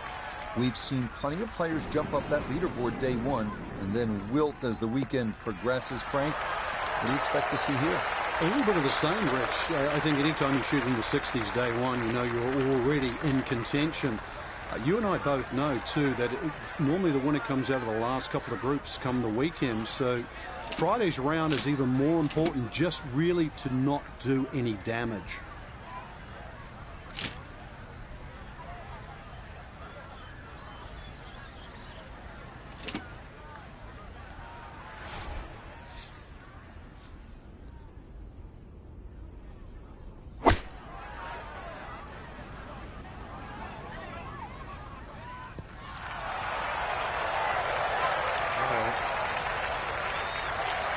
we've seen plenty of players jump up that leaderboard day one and then wilt as the weekend progresses. Frank, what do you expect to see here? A little bit of the same, Rich. I think anytime you shoot in the 60s day one, you know you're already in contention. You and I both know, too, that normally the winner comes out of the last couple of groups come the weekend. So Friday's round is even more important, just really to not do any damage.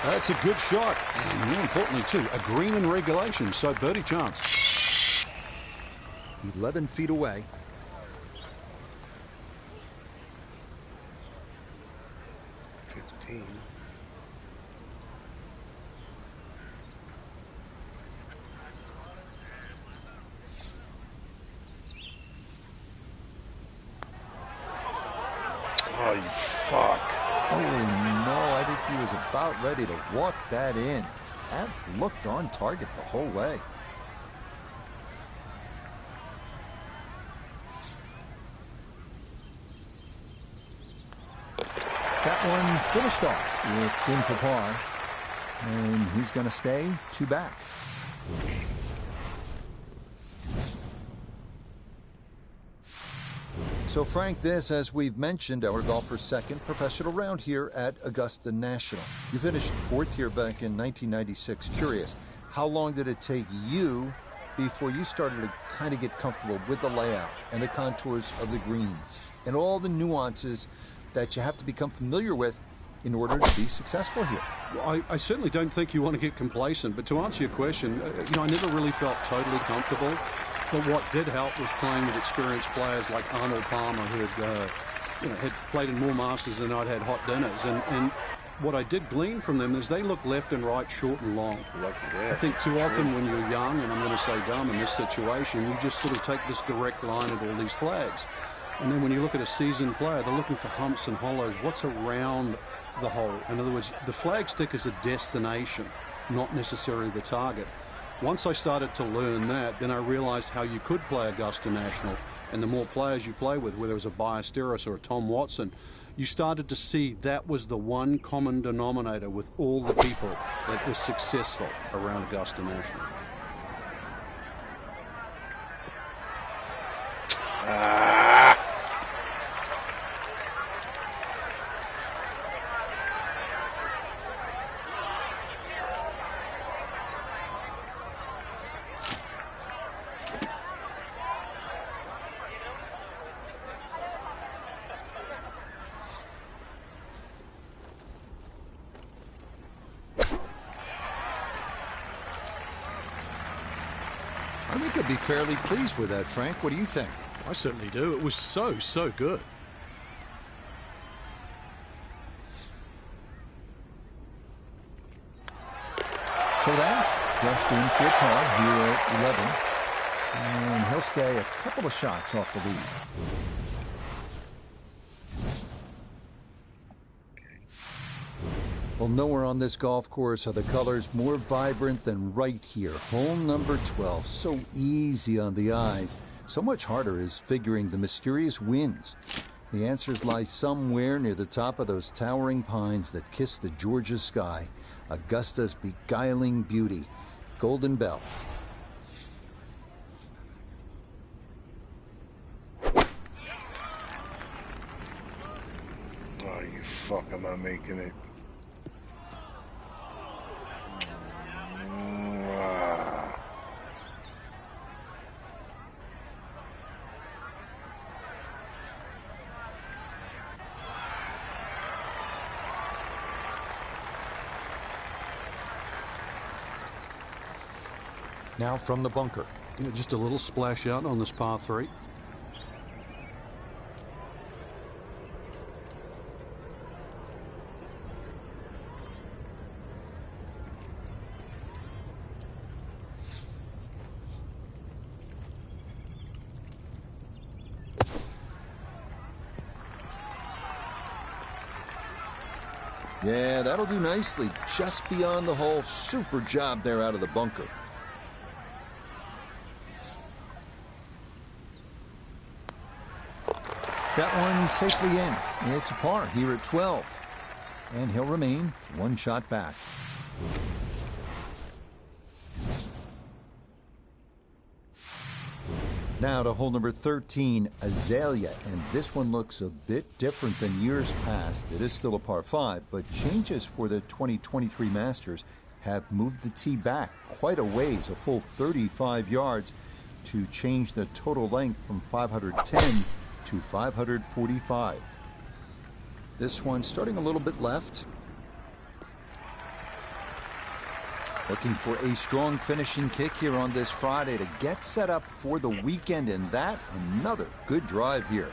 That's a good shot, and more importantly, too, a green in regulation, so birdie chance. 11 feet away. Oh, you fuck. Oh, no, I think he was about ready to walk that in. That looked on target the whole way. That one finished off. It's in for par. And he's going to stay 2 back. So, Frank, this, as we've mentioned, our golfer's second professional round here at Augusta National. You finished 4th here back in 1996. Curious, how long did it take you before you started to kind of get comfortable with the layout and the contours of the greens and all the nuances that you have to become familiar with in order to be successful here. Well, I certainly don't think you want to get complacent, but to answer your question, I never really felt totally comfortable. But what did help was playing with experienced players like Arnold Palmer, who had played in more Masters than I'd had hot dinners. And what I did glean from them is they look left and right, short and long. I think too often when you're young, and I'm going to say dumb in this situation, you just sort of take this direct line at all these flags. And then when you look at a seasoned player, they're looking for humps and hollows. What's around the hole? In other words, the flag stick is a destination, not necessarily the target. Once I started to learn that, then I realized how you could play Augusta National. And the more players you play with, whether it was a Ballesteros or a Tom Watson, you started to see that was the one common denominator with all the people that was successful around Augusta National. I think I'd be fairly pleased with that, Frank. What do you think? I certainly do. It was so good. So that just in for a par here at 11. And he'll stay a couple of shots off the lead. Well, nowhere on this golf course are the colors more vibrant than right here. Hole number 12. So easy on the eyes. So much harder is figuring the mysterious winds. The answers lie somewhere near the top of those towering pines that kiss the Georgia sky. Augusta's beguiling beauty. Golden Bell. Oh, you fuck, am I making it? Now from the bunker. Just a little splash out on this par 3. Yeah, that'll do nicely. Just beyond the hole. Super job there out of the bunker. That one safely in. It's a par here at 12. And he'll remain one shot back. Now to hole number 13, Azalea. And this one looks a bit different than years past. It is still a par 5, but changes for the 2023 Masters have moved the tee back quite a ways, a full 35 yards, to change the total length from 510 to 545. This one starting a little bit left. Looking for a strong finishing kick here on this Friday to get set up for the weekend, and that another good drive here.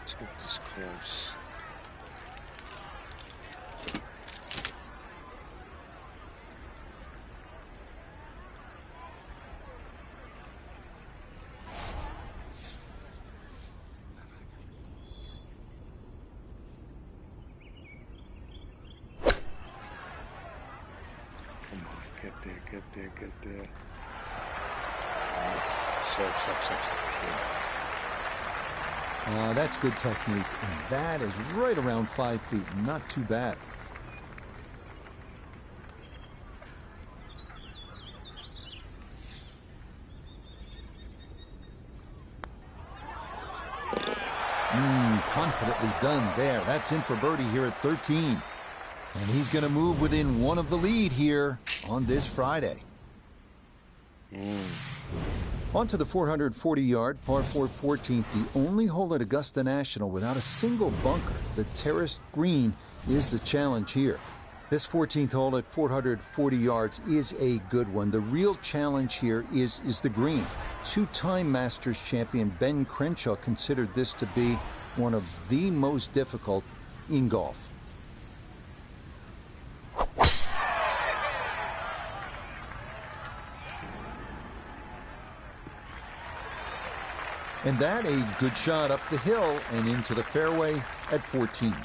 Let's get this close. Get there, get there, get there. Stop. That's good technique, and that is right around 5 feet. Not too bad. Confidently done there. That's in for birdie here at 13. And he's going to move within one of the lead here on this Friday. On to the 440-yard par 4 14th, the only hole at Augusta National without a single bunker. The terraced green is the challenge here. This 14th hole at 440 yards is a good one. The real challenge here is the green. Two-time Masters champion Ben Crenshaw considered this to be one of the most difficult in golf. And that a good shot up the hill and into the fairway at 14.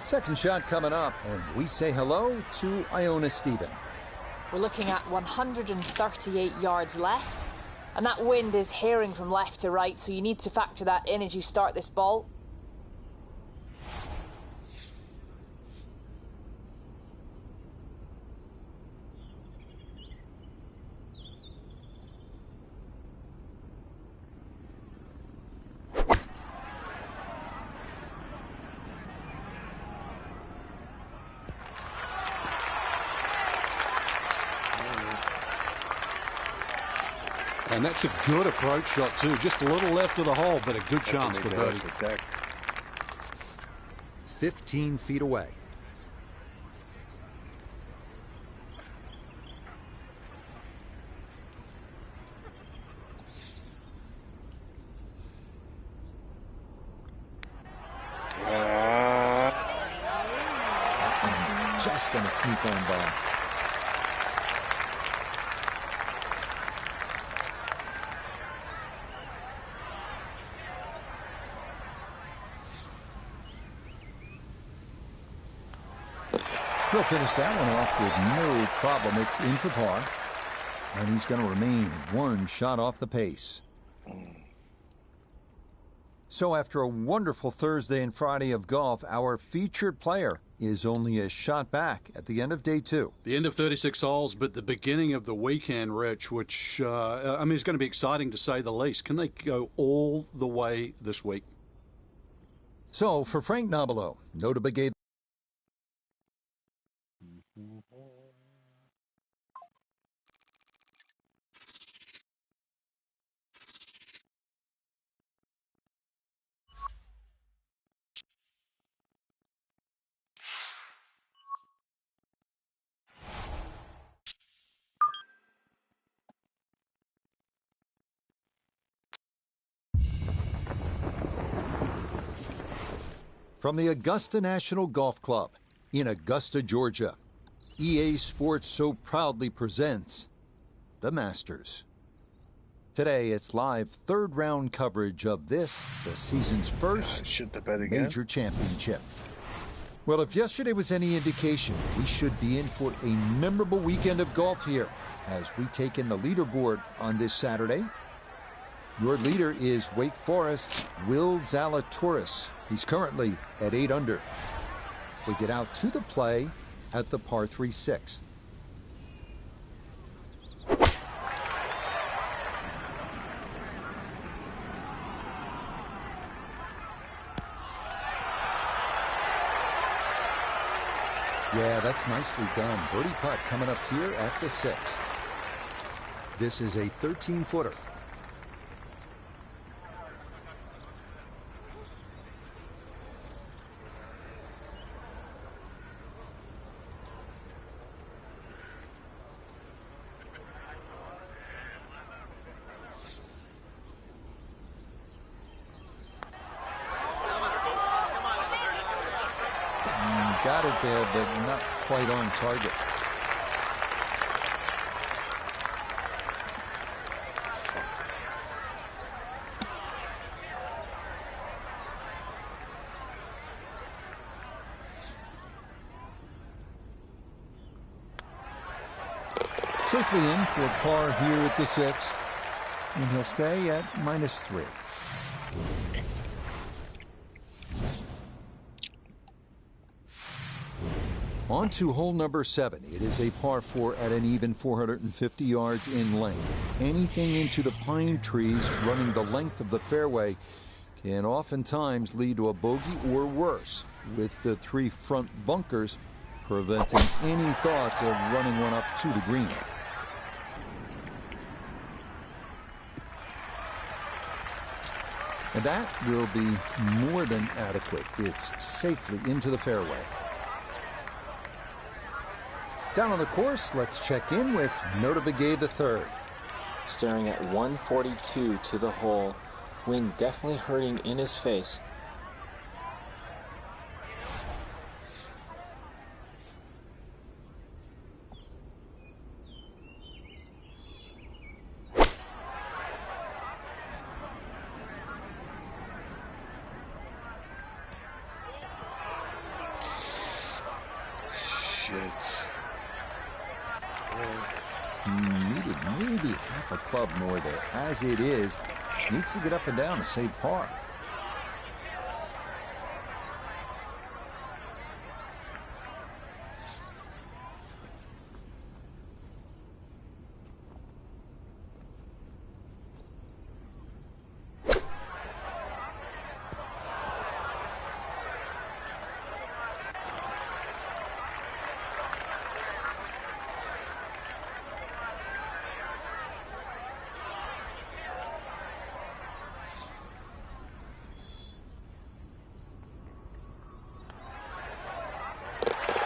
Second shot coming up, and we say hello to Iona Stephen. We're looking at 138 yards left, and that wind is herring from left to right, so you need to factor that in as you start this ball. And that's a good approach shot, too. Just a little left of the hole, but a good chance for birdie. 15 feet away. Just going to sneak on by. He'll finish that one off with no problem. It's in for par. And he's going to remain one shot off the pace. So after a wonderful Thursday and Friday of golf, our featured player is only a shot back at the end of day 2. The end of 36 holes, but the beginning of the weekend, Rich, which, I mean, it's going to be exciting to say the least. Can they go all the way this week? So for Frank Nobilo, notable gave from the Augusta National Golf Club in Augusta, Georgia, EA Sports so proudly presents the Masters. Today, it's live third-round coverage of this, the season's first major championship. Well, if yesterday was any indication, we should be in for a memorable weekend of golf here as we take in the leaderboard on this Saturday. Your leader is Wake Forest's Will Zalatoris. He's currently at 8 under. We get out to the play at the par 3 6th. Yeah, that's nicely done. Birdie putt coming up here at the 6th. This is a 13-footer. Got it there, but not quite on target. Safely in for par here at the 6th, and he'll stay at -3. On to hole number 7. It is a par 4 at an even 450 yards in length. Anything into the pine trees running the length of the fairway can oftentimes lead to a bogey or worse, with the 3 front bunkers preventing any thoughts of running one up to the green. And that will be more than adequate. It's safely into the fairway. Down on the course, let's check in with Nota Begay III. Staring at 142 to the hole. Wind definitely hurting in his face. Needed maybe half a club more there. As it is, needs to get up and down to save par.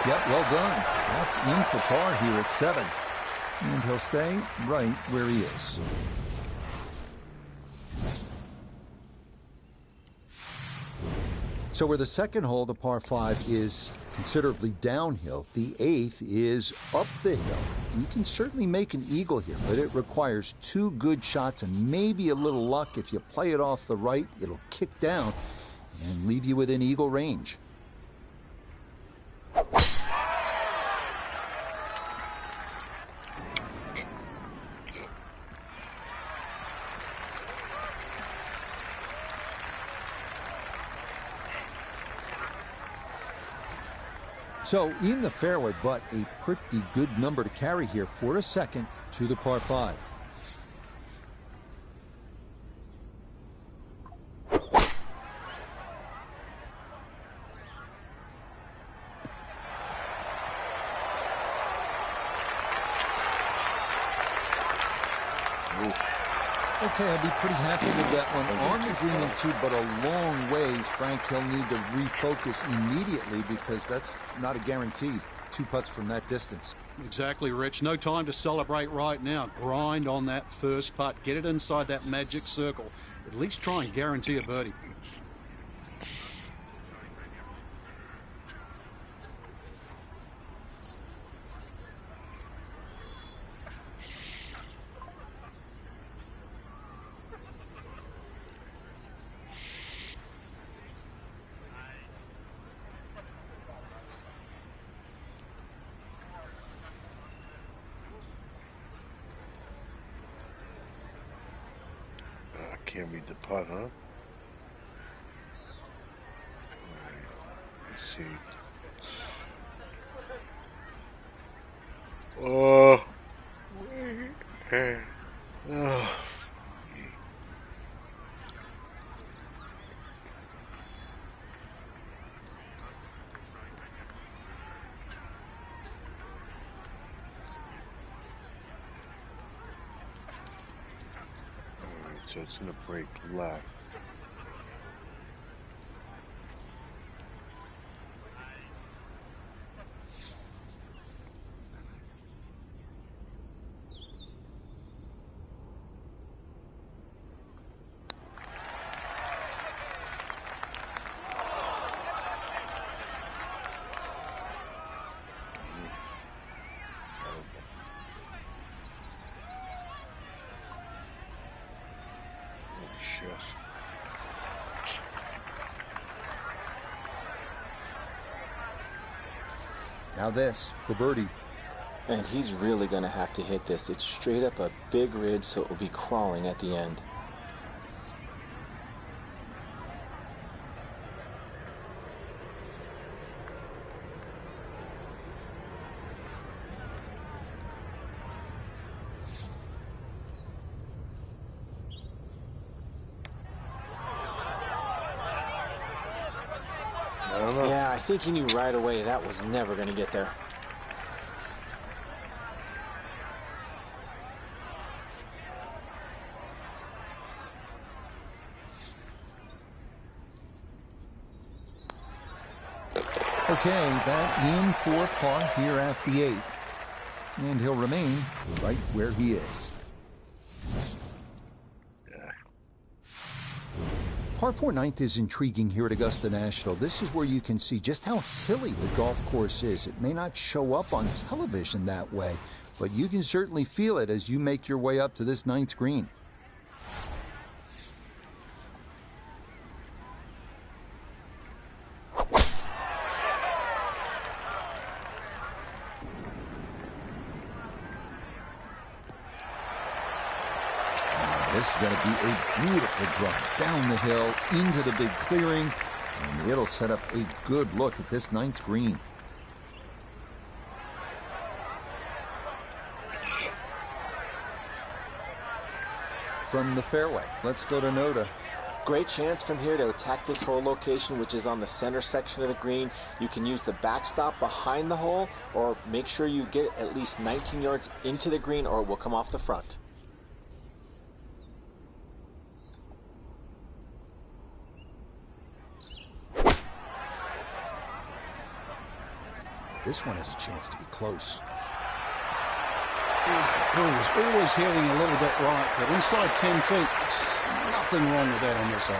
Yep, well done. That's in for par here at 7. And he'll stay right where he is. So where the second hole, the par 5, is considerably downhill, the 8th is up the hill. You can certainly make an eagle here, but it requires 2 good shots and maybe a little luck. If you play it off the right, it'll kick down and leave you within eagle range. So in the fairway, but a pretty good number to carry here for a second to the par 5. Okay, I'll be pretty happy with that one. On the green and 2, but a long ways. Frank, he'll need to refocus immediately because that's not a guarantee. 2 putts from that distance. Exactly, Rich. No time to celebrate right now. Grind on that first putt. Get it inside that magic circle. At least try and guarantee a birdie. Can't read the putt, huh? Alright, let's see. Oh. Oh. So it's going to break left. Now this for birdie. And he's really going to have to hit this. It's straight up a big ridge, so it will be crawling at the end. Yeah, I think he knew right away that was never going to get there. Okay, that in for par here at the 8th. And he'll remain right where he is. Par 4 9th is intriguing here at Augusta National. This is where you can see just how hilly the golf course is. It may not show up on television that way, but you can certainly feel it as you make your way up to this 9th green. This is going to be a beautiful drive down the hill into the big clearing, and it'll set up a good look at this 9th green. From the fairway, let's go to Noda. Great chance from here to attack this hole location, which is on the center section of the green. You can use the backstop behind the hole, or make sure you get at least 19 yards into the green, or it will come off the front. This one has a chance to be close. Always hitting a little bit right, but inside 10 feet, nothing wrong with that on this hole.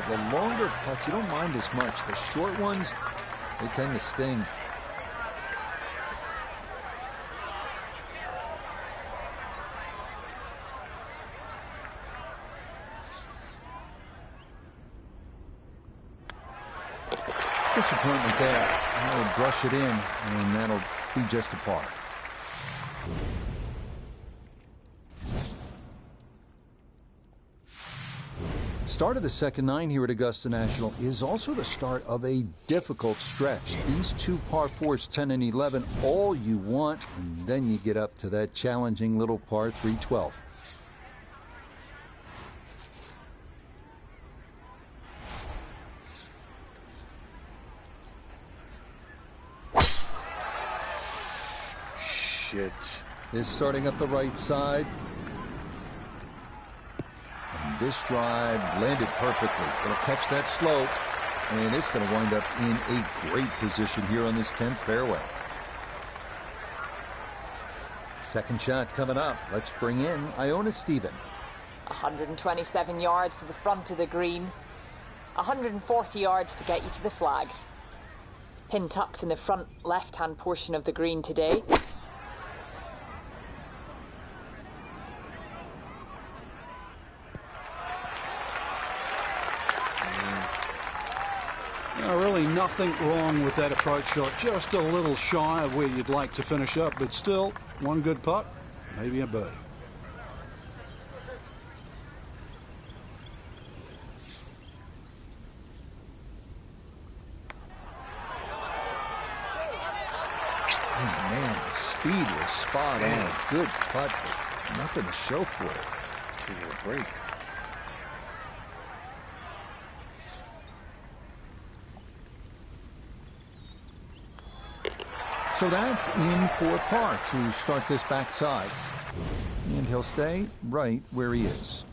The longer putts, you don't mind as much. The short ones, they tend to sting. Disappointment there. That'll brush it in, and that'll be just a par. Start of the second 9 here at Augusta National is also the start of a difficult stretch. These two par 4s, 10 and 11, all you want, and then you get up to that challenging little par 3, 12. Shit. Is starting up the right side. And this drive landed perfectly. It'll catch that slope, and it's going to wind up in a great position here on this 10th fairway. Second shot coming up. Let's bring in Iona Stephen. 127 yards to the front of the green. 140 yards to get you to the flag. Pin tucked in the front left-hand portion of the green today. Really nothing wrong with that approach shot. Just a little shy of where you'd like to finish up, but still one good putt, maybe a birdie. Oh man, the speed was spot on. Good putt, but nothing to show for it. Taking a break. So that's in for par to start this backside. And he'll stay right where he is.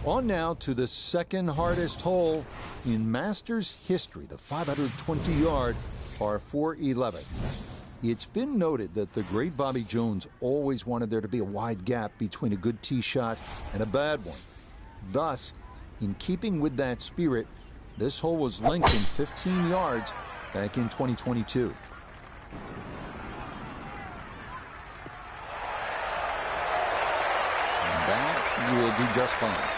On now to the second hardest hole in Masters history, the 520-yard par 4 11. It's been noted that the great Bobby Jones always wanted there to be a wide gap between a good tee shot and a bad one. Thus, in keeping with that spirit, this hole was lengthened 15 yards back in 2022. And that will do just fine.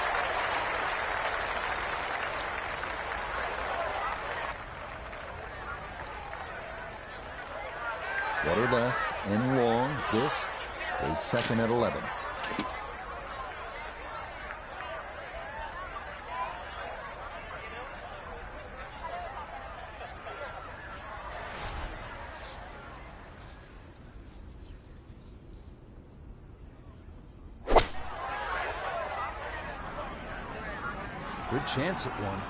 Water left and long. This is second at 11. Good chance at one.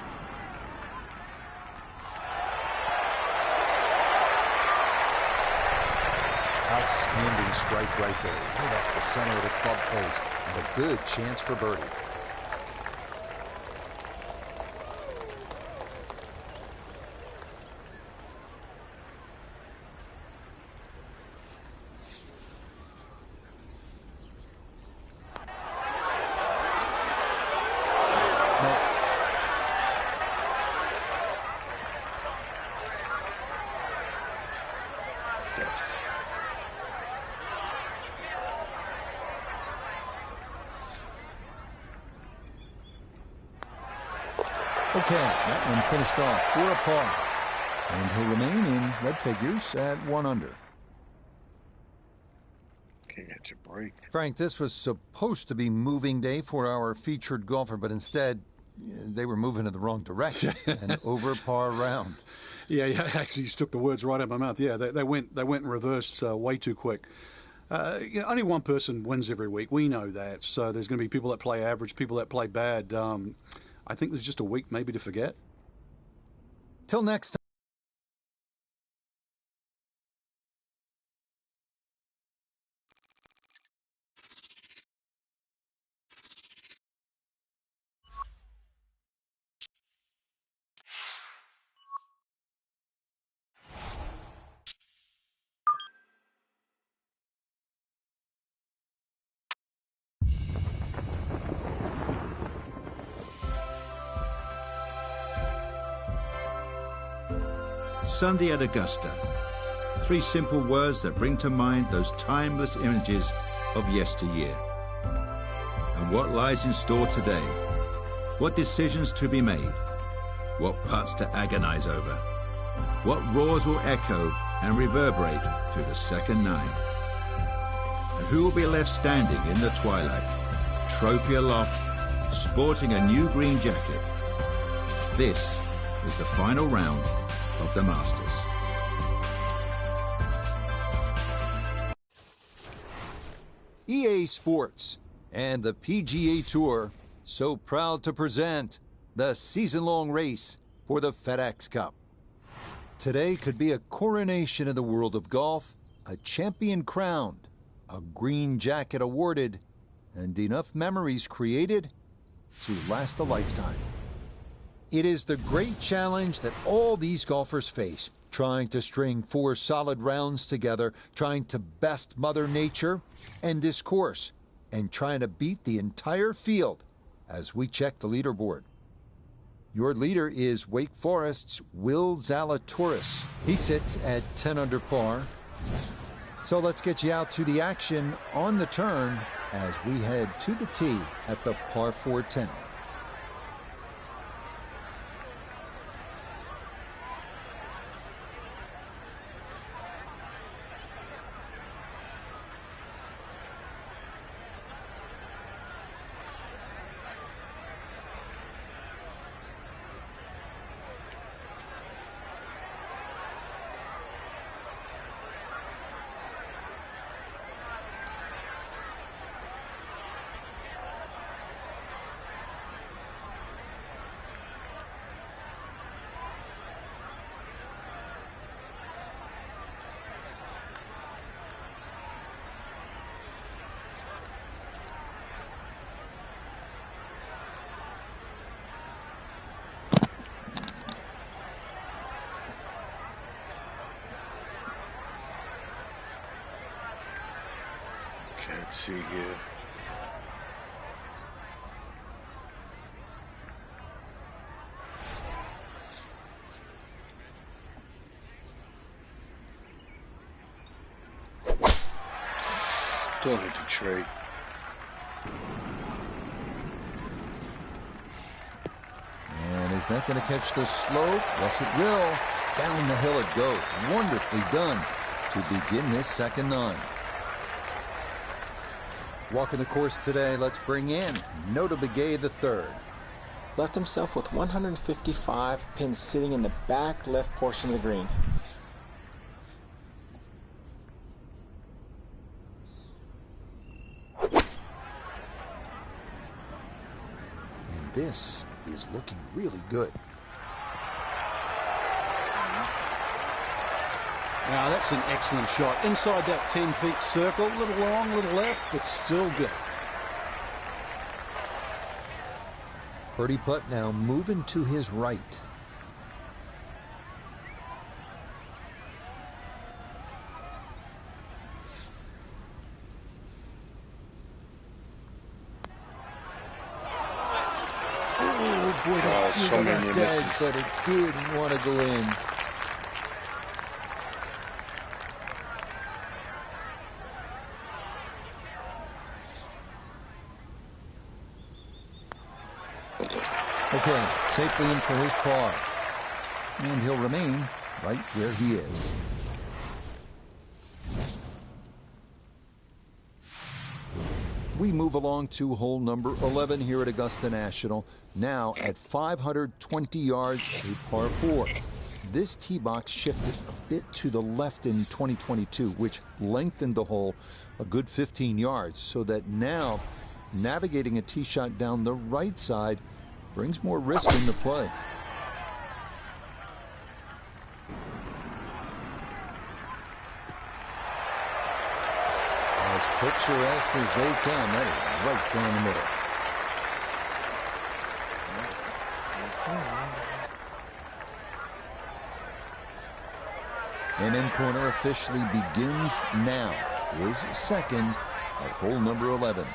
Outstanding strike right there, right off the center of the club face, and a good chance for birdie. Okay, that one finished off for a par. And he'll remain in red figures at 1 under. Can't get your break. Frank, this was supposed to be moving day for our featured golfer, but instead they were moving in the wrong direction. An over par round. Yeah, actually, you took the words right out of my mouth. Yeah, they went in reverse way too quick. Only one person wins every week. We know that. So there's going to be people that play average, people that play bad. I think there's just a week maybe to forget. Till next time. Sunday at Augusta. 3 simple words that bring to mind those timeless images of yesteryear. And what lies in store today? What decisions to be made? What putts to agonize over? What roars will echo and reverberate through the second 9? And who will be left standing in the twilight, trophy aloft, sporting a new green jacket? This is the final round of the Masters. EA Sports and the PGA Tour so proud to present the season-long race for the FedEx Cup. Today could be a coronation in the world of golf, a champion crowned, a green jacket awarded, and enough memories created to last a lifetime. It is the great challenge that all these golfers face, trying to string 4 solid rounds together, trying to best Mother Nature and this course, and trying to beat the entire field as we check the leaderboard. Your leader is Wake Forest's Will Zalatoris. He sits at 10 under par. So let's get you out to the action on the turn as we head to the tee at the par 4 10th. Can't see here. Don't hit the tree. And is that going to catch the slope? Yes, it will. Down the hill it goes. Wonderfully done to begin this second nine. Walking the course today, let's bring in Nota Begay III. Left himself with 155 pins sitting in the back left portion of the green. And this is looking really good. Now, that's an excellent shot. Inside that 10 feet circle, a little long, a little left, but still good. Birdie putt now moving to his right. Oh boy, that seemed so like many a dead, misses. but it didn't want to go in. Okay, safely in for his par. And he'll remain right where he is. We move along to hole number 11 here at Augusta National. Now at 520 yards, a par 4. This tee box shifted a bit to the left in 2022, which lengthened the hole a good 15 yards, so that now navigating a tee shot down the right side brings more risk into play. As picturesque as they come, that is right down the middle. And in corner officially begins now. His second at hole number 11.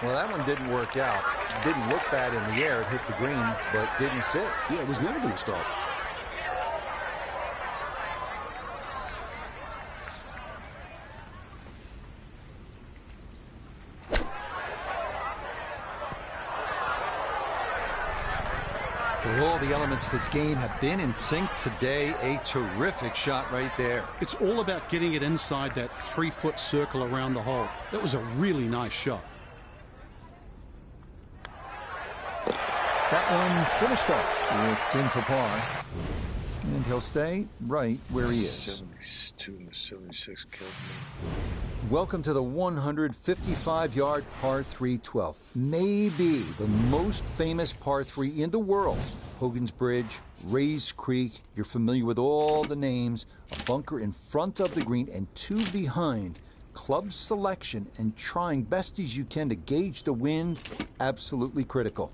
Well, that one didn't work out. Didn't look bad in the air. It hit the green, but didn't sit. Yeah, it was never going to stop. Well, all the elements of his game have been in sync today. A terrific shot right there. It's all about getting it inside that 3-foot circle around the hole. That was a really nice shot. That one finished off. It's in for par. And he'll stay right where he is. 72 and 76 killed me. Welcome to the 155-yard par 3 12th. Maybe the most famous par 3 in the world. Hogan's Bridge, Rays Creek. You're familiar with all the names. A bunker in front of the green and two behind. Club selection and trying best as you can to gauge the wind. Absolutely critical.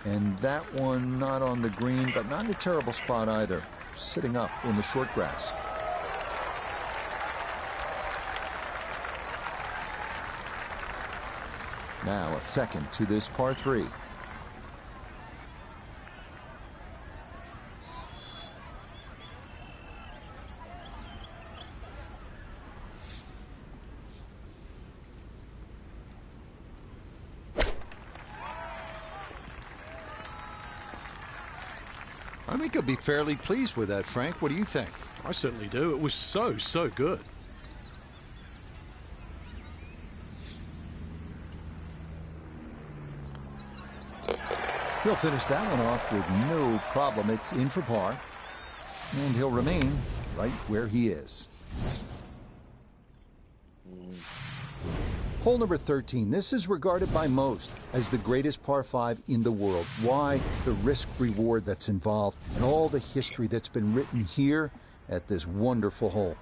And that one not on the green, but not in a terrible spot either. Sitting up in the short grass. Now a second to this par 3. I think he'll be fairly pleased with that, Frank. What do you think? I certainly do. It was so good. He'll finish that one off with no problem. It's in for par. And he'll remain right where he is. Hole number 13. This is regarded by most as the greatest par 5 in the world. Why? The risk-reward that's involved and all the history that's been written here at this wonderful hole.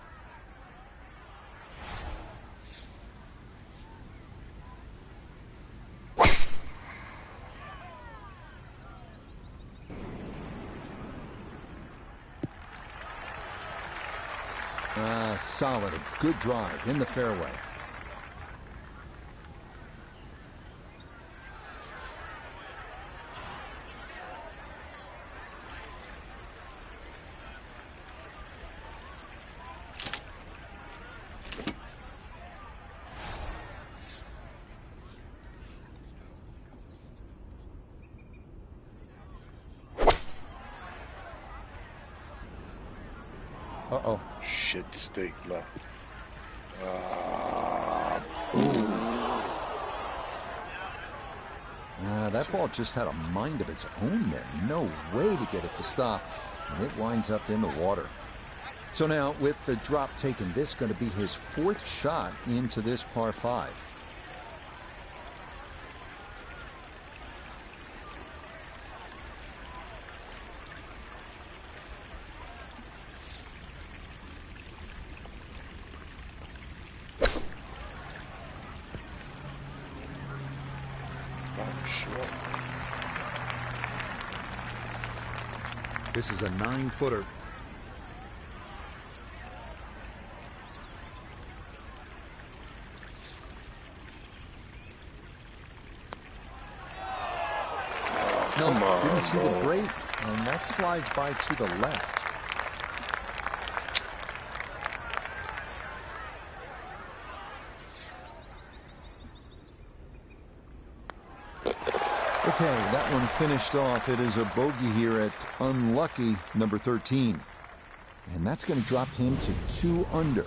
Solid, a good drive in the fairway. Uh-oh. Shit steak left. That ball just had a mind of its own there. No way to get it to stop. And it winds up in the water. So now, with the drop taken, this is going to be his 4th shot into this par 5. This is a 9-footer. No, didn't see the break, and that slides by to the left. Okay, that one finished off. It is a bogey here at unlucky number 13. And that's going to drop him to 2 under.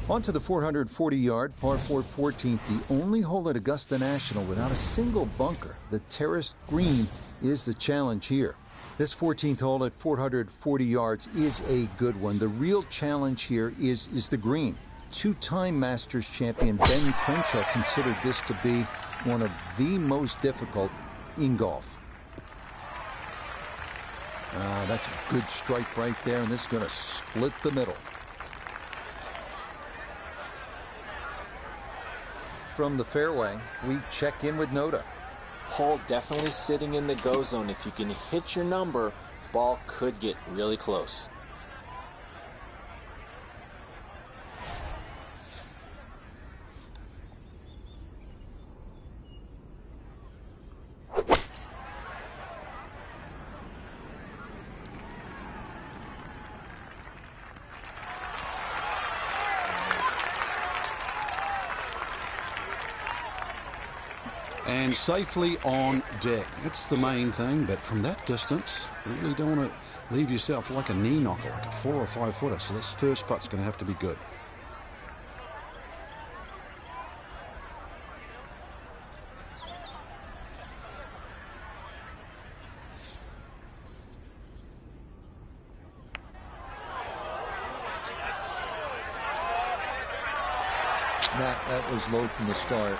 On to the 440-yard par 4 14th, the only hole at Augusta National without a single bunker. The terraced green is the challenge here. This 14th hole at 440 yards is a good one. The real challenge here is the green. 2-time Masters champion Ben Crenshaw considered this to be one of the most difficult in golf. That's a good strike right there, and this is going to split the middle. From the fairway, we check in with Noda. Hole definitely sitting in the go zone. If you can hit your number, ball could get really close. And safely on deck. That's the main thing, but from that distance, you really don't want to leave yourself like a knee knocker, like a 4 or 5 footer. So this first putt's going to have to be good. That was low from the start.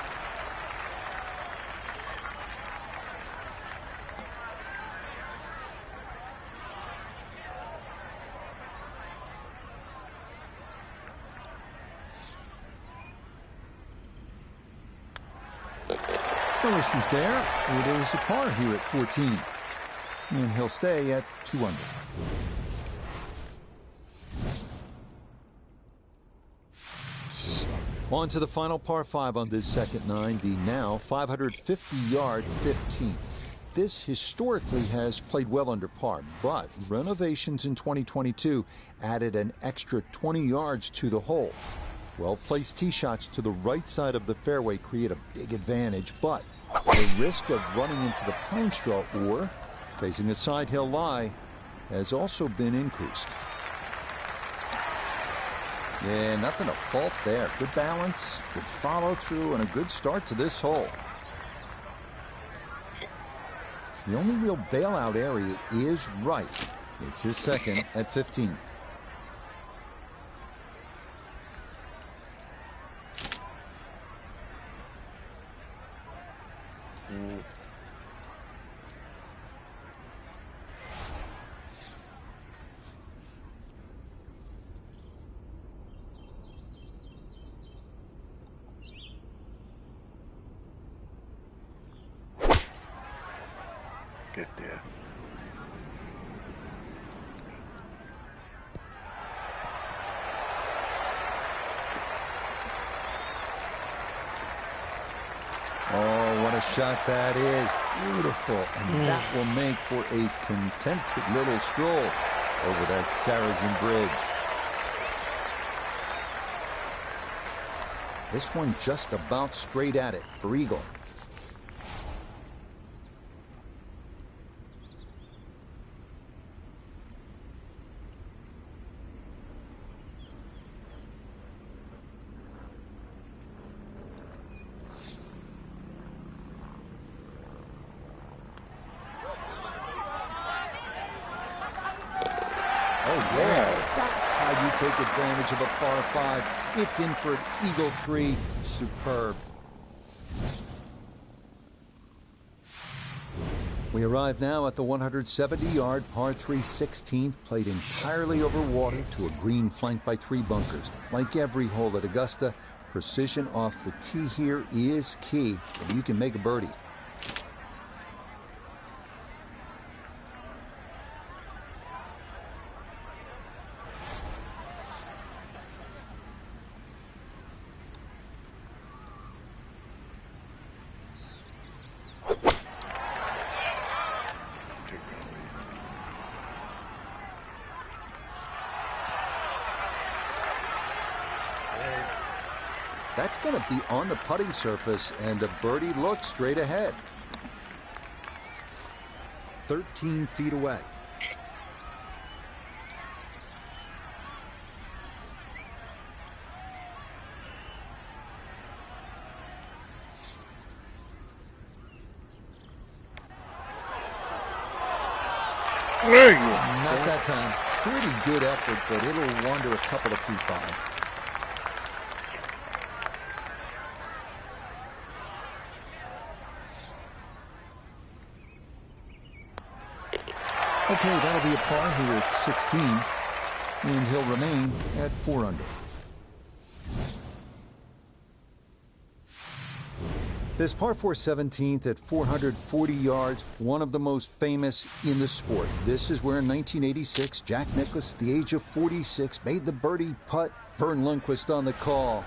No issues there. It is a par here at 14. And he'll stay at 2 under. On to the final par 5 on this second 9, the now 550-yard 15th. This historically has played well under par, but renovations in 2022 added an extra 20 yards to the hole. Well-placed tee shots to the right side of the fairway create a big advantage, but The risk of running into the pine straw or facing a side hill lie has also been increased. Yeah, nothing to fault there. Good balance, good follow through, and a good start to this hole. The only real bailout area is right. It's his second at 15. Get there. Oh, what a shot that is. Beautiful. And that will make for a contented little stroll over that Saracen Bridge. This one just about straight at it for eagle. Oh, yeah, that's how you take advantage of a par 5. It's in for an eagle 3. Superb. We arrive now at the 170-yard par 3 16th, played entirely over water to a green flanked by 3 bunkers. Like every hole at Augusta, precision off the tee here is key, and you can make a birdie. That's going to be on the putting surface, and the birdie looks straight ahead. 13 feet away. There you go. Not that time. Pretty good effort, but it'll wander a couple of feet by. Okay, that'll be a par here at 16, and he'll remain at 4 under. This par 4 17th at 440 yards, one of the most famous in the sport. This is where in 1986, Jack Nicklaus, at the age of 46, made the birdie putt. Vern Lundquist on the call.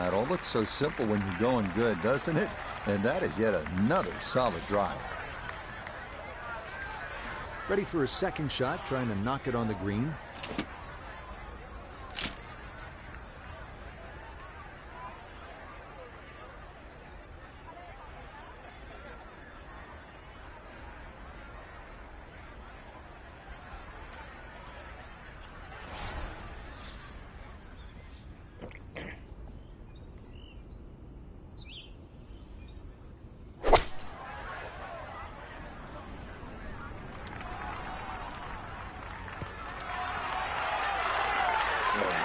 It all looks so simple when you're going good, doesn't it? And that is yet another solid drive. Ready for a second shot, trying to knock it on the green.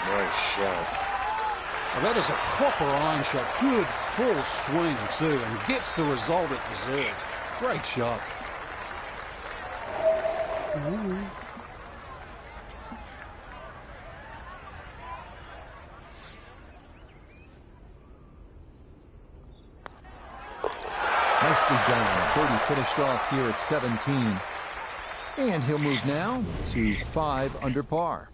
Nice shot. Well, that is a proper iron shot. Good full swing, too, and gets the result it deserves. Great shot. Nicely done. Birdie finished off here at 17. And he'll move now to 5 under par.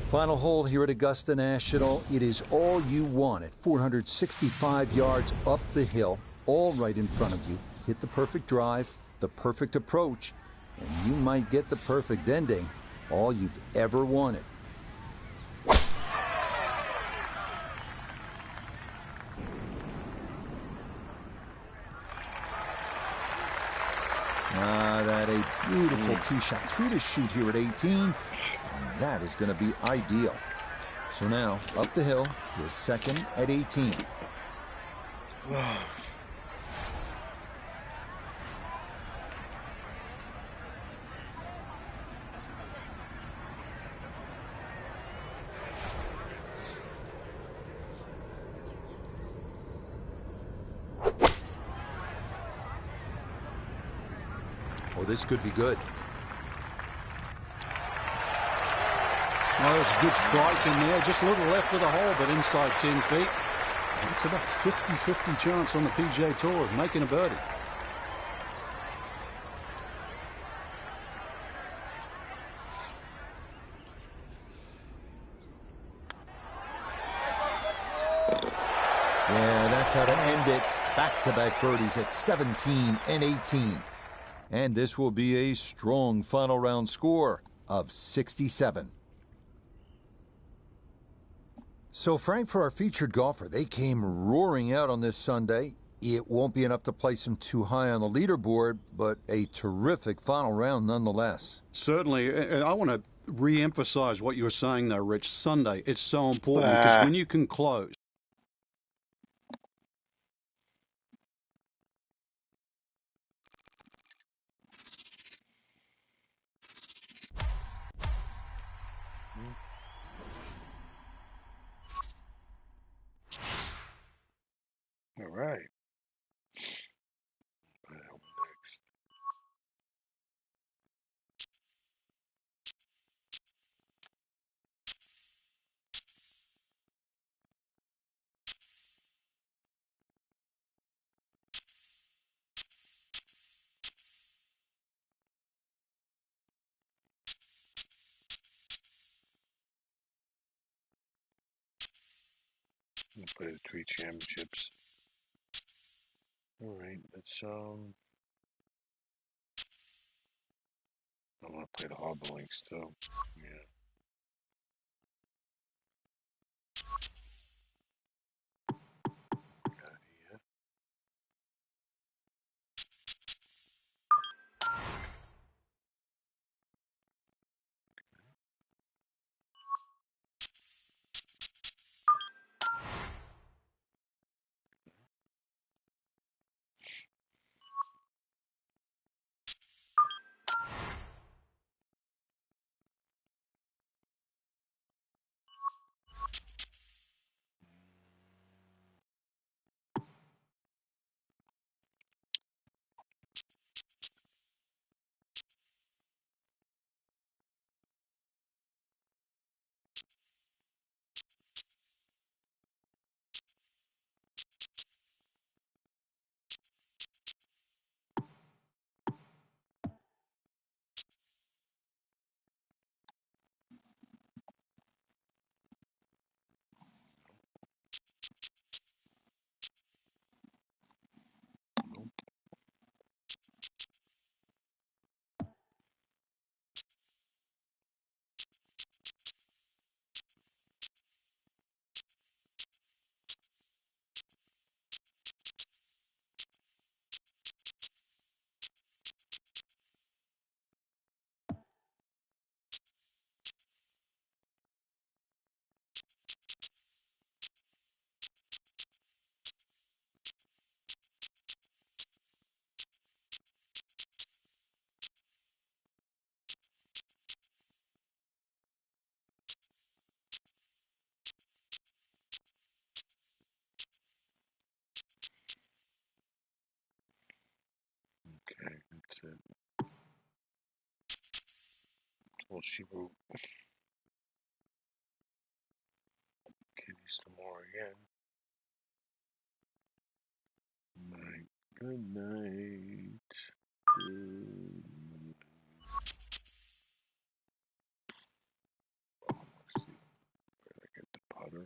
Final hole here at Augusta National. It is all you want at 465 yards up the hill. all right in front of you. Hit the perfect drive, the perfect approach, and you might get the perfect ending, all you've ever wanted. That a beautiful tee shot through the chute here at 18, and that is going to be ideal. So now, up the hill, his second at 18. Oh, this could be good. Well, there's a good strike in there. Just a little left of the hole, but inside 10 feet. It's about 50-50 chance on the PGA Tour of making a birdie. Yeah, that's how to end it. Back-to-back birdies at 17 and 18. And this will be a strong final round score of 67. So, Frank, for our featured golfer, they came roaring out on this Sunday. It won't be enough to place them too high on the leaderboard, but a terrific final round nonetheless. Certainly. And I want to re-emphasize what you were saying, though, Rich. Sunday, it's so important because when you can close. All right. We'll play the 3 championships. All right, let's I want to play the Harbor Links too. Yeah. Okay, that's it. Well, she wrote kitties tomorrow again. Good night. Good night. Oh, let's see. Where did I get the putter?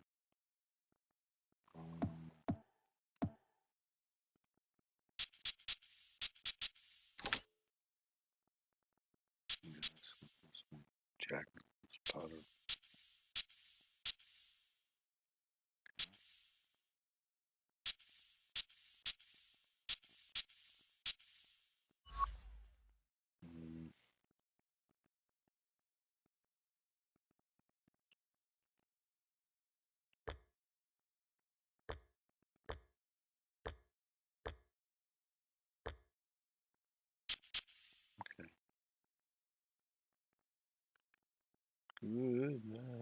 Good night.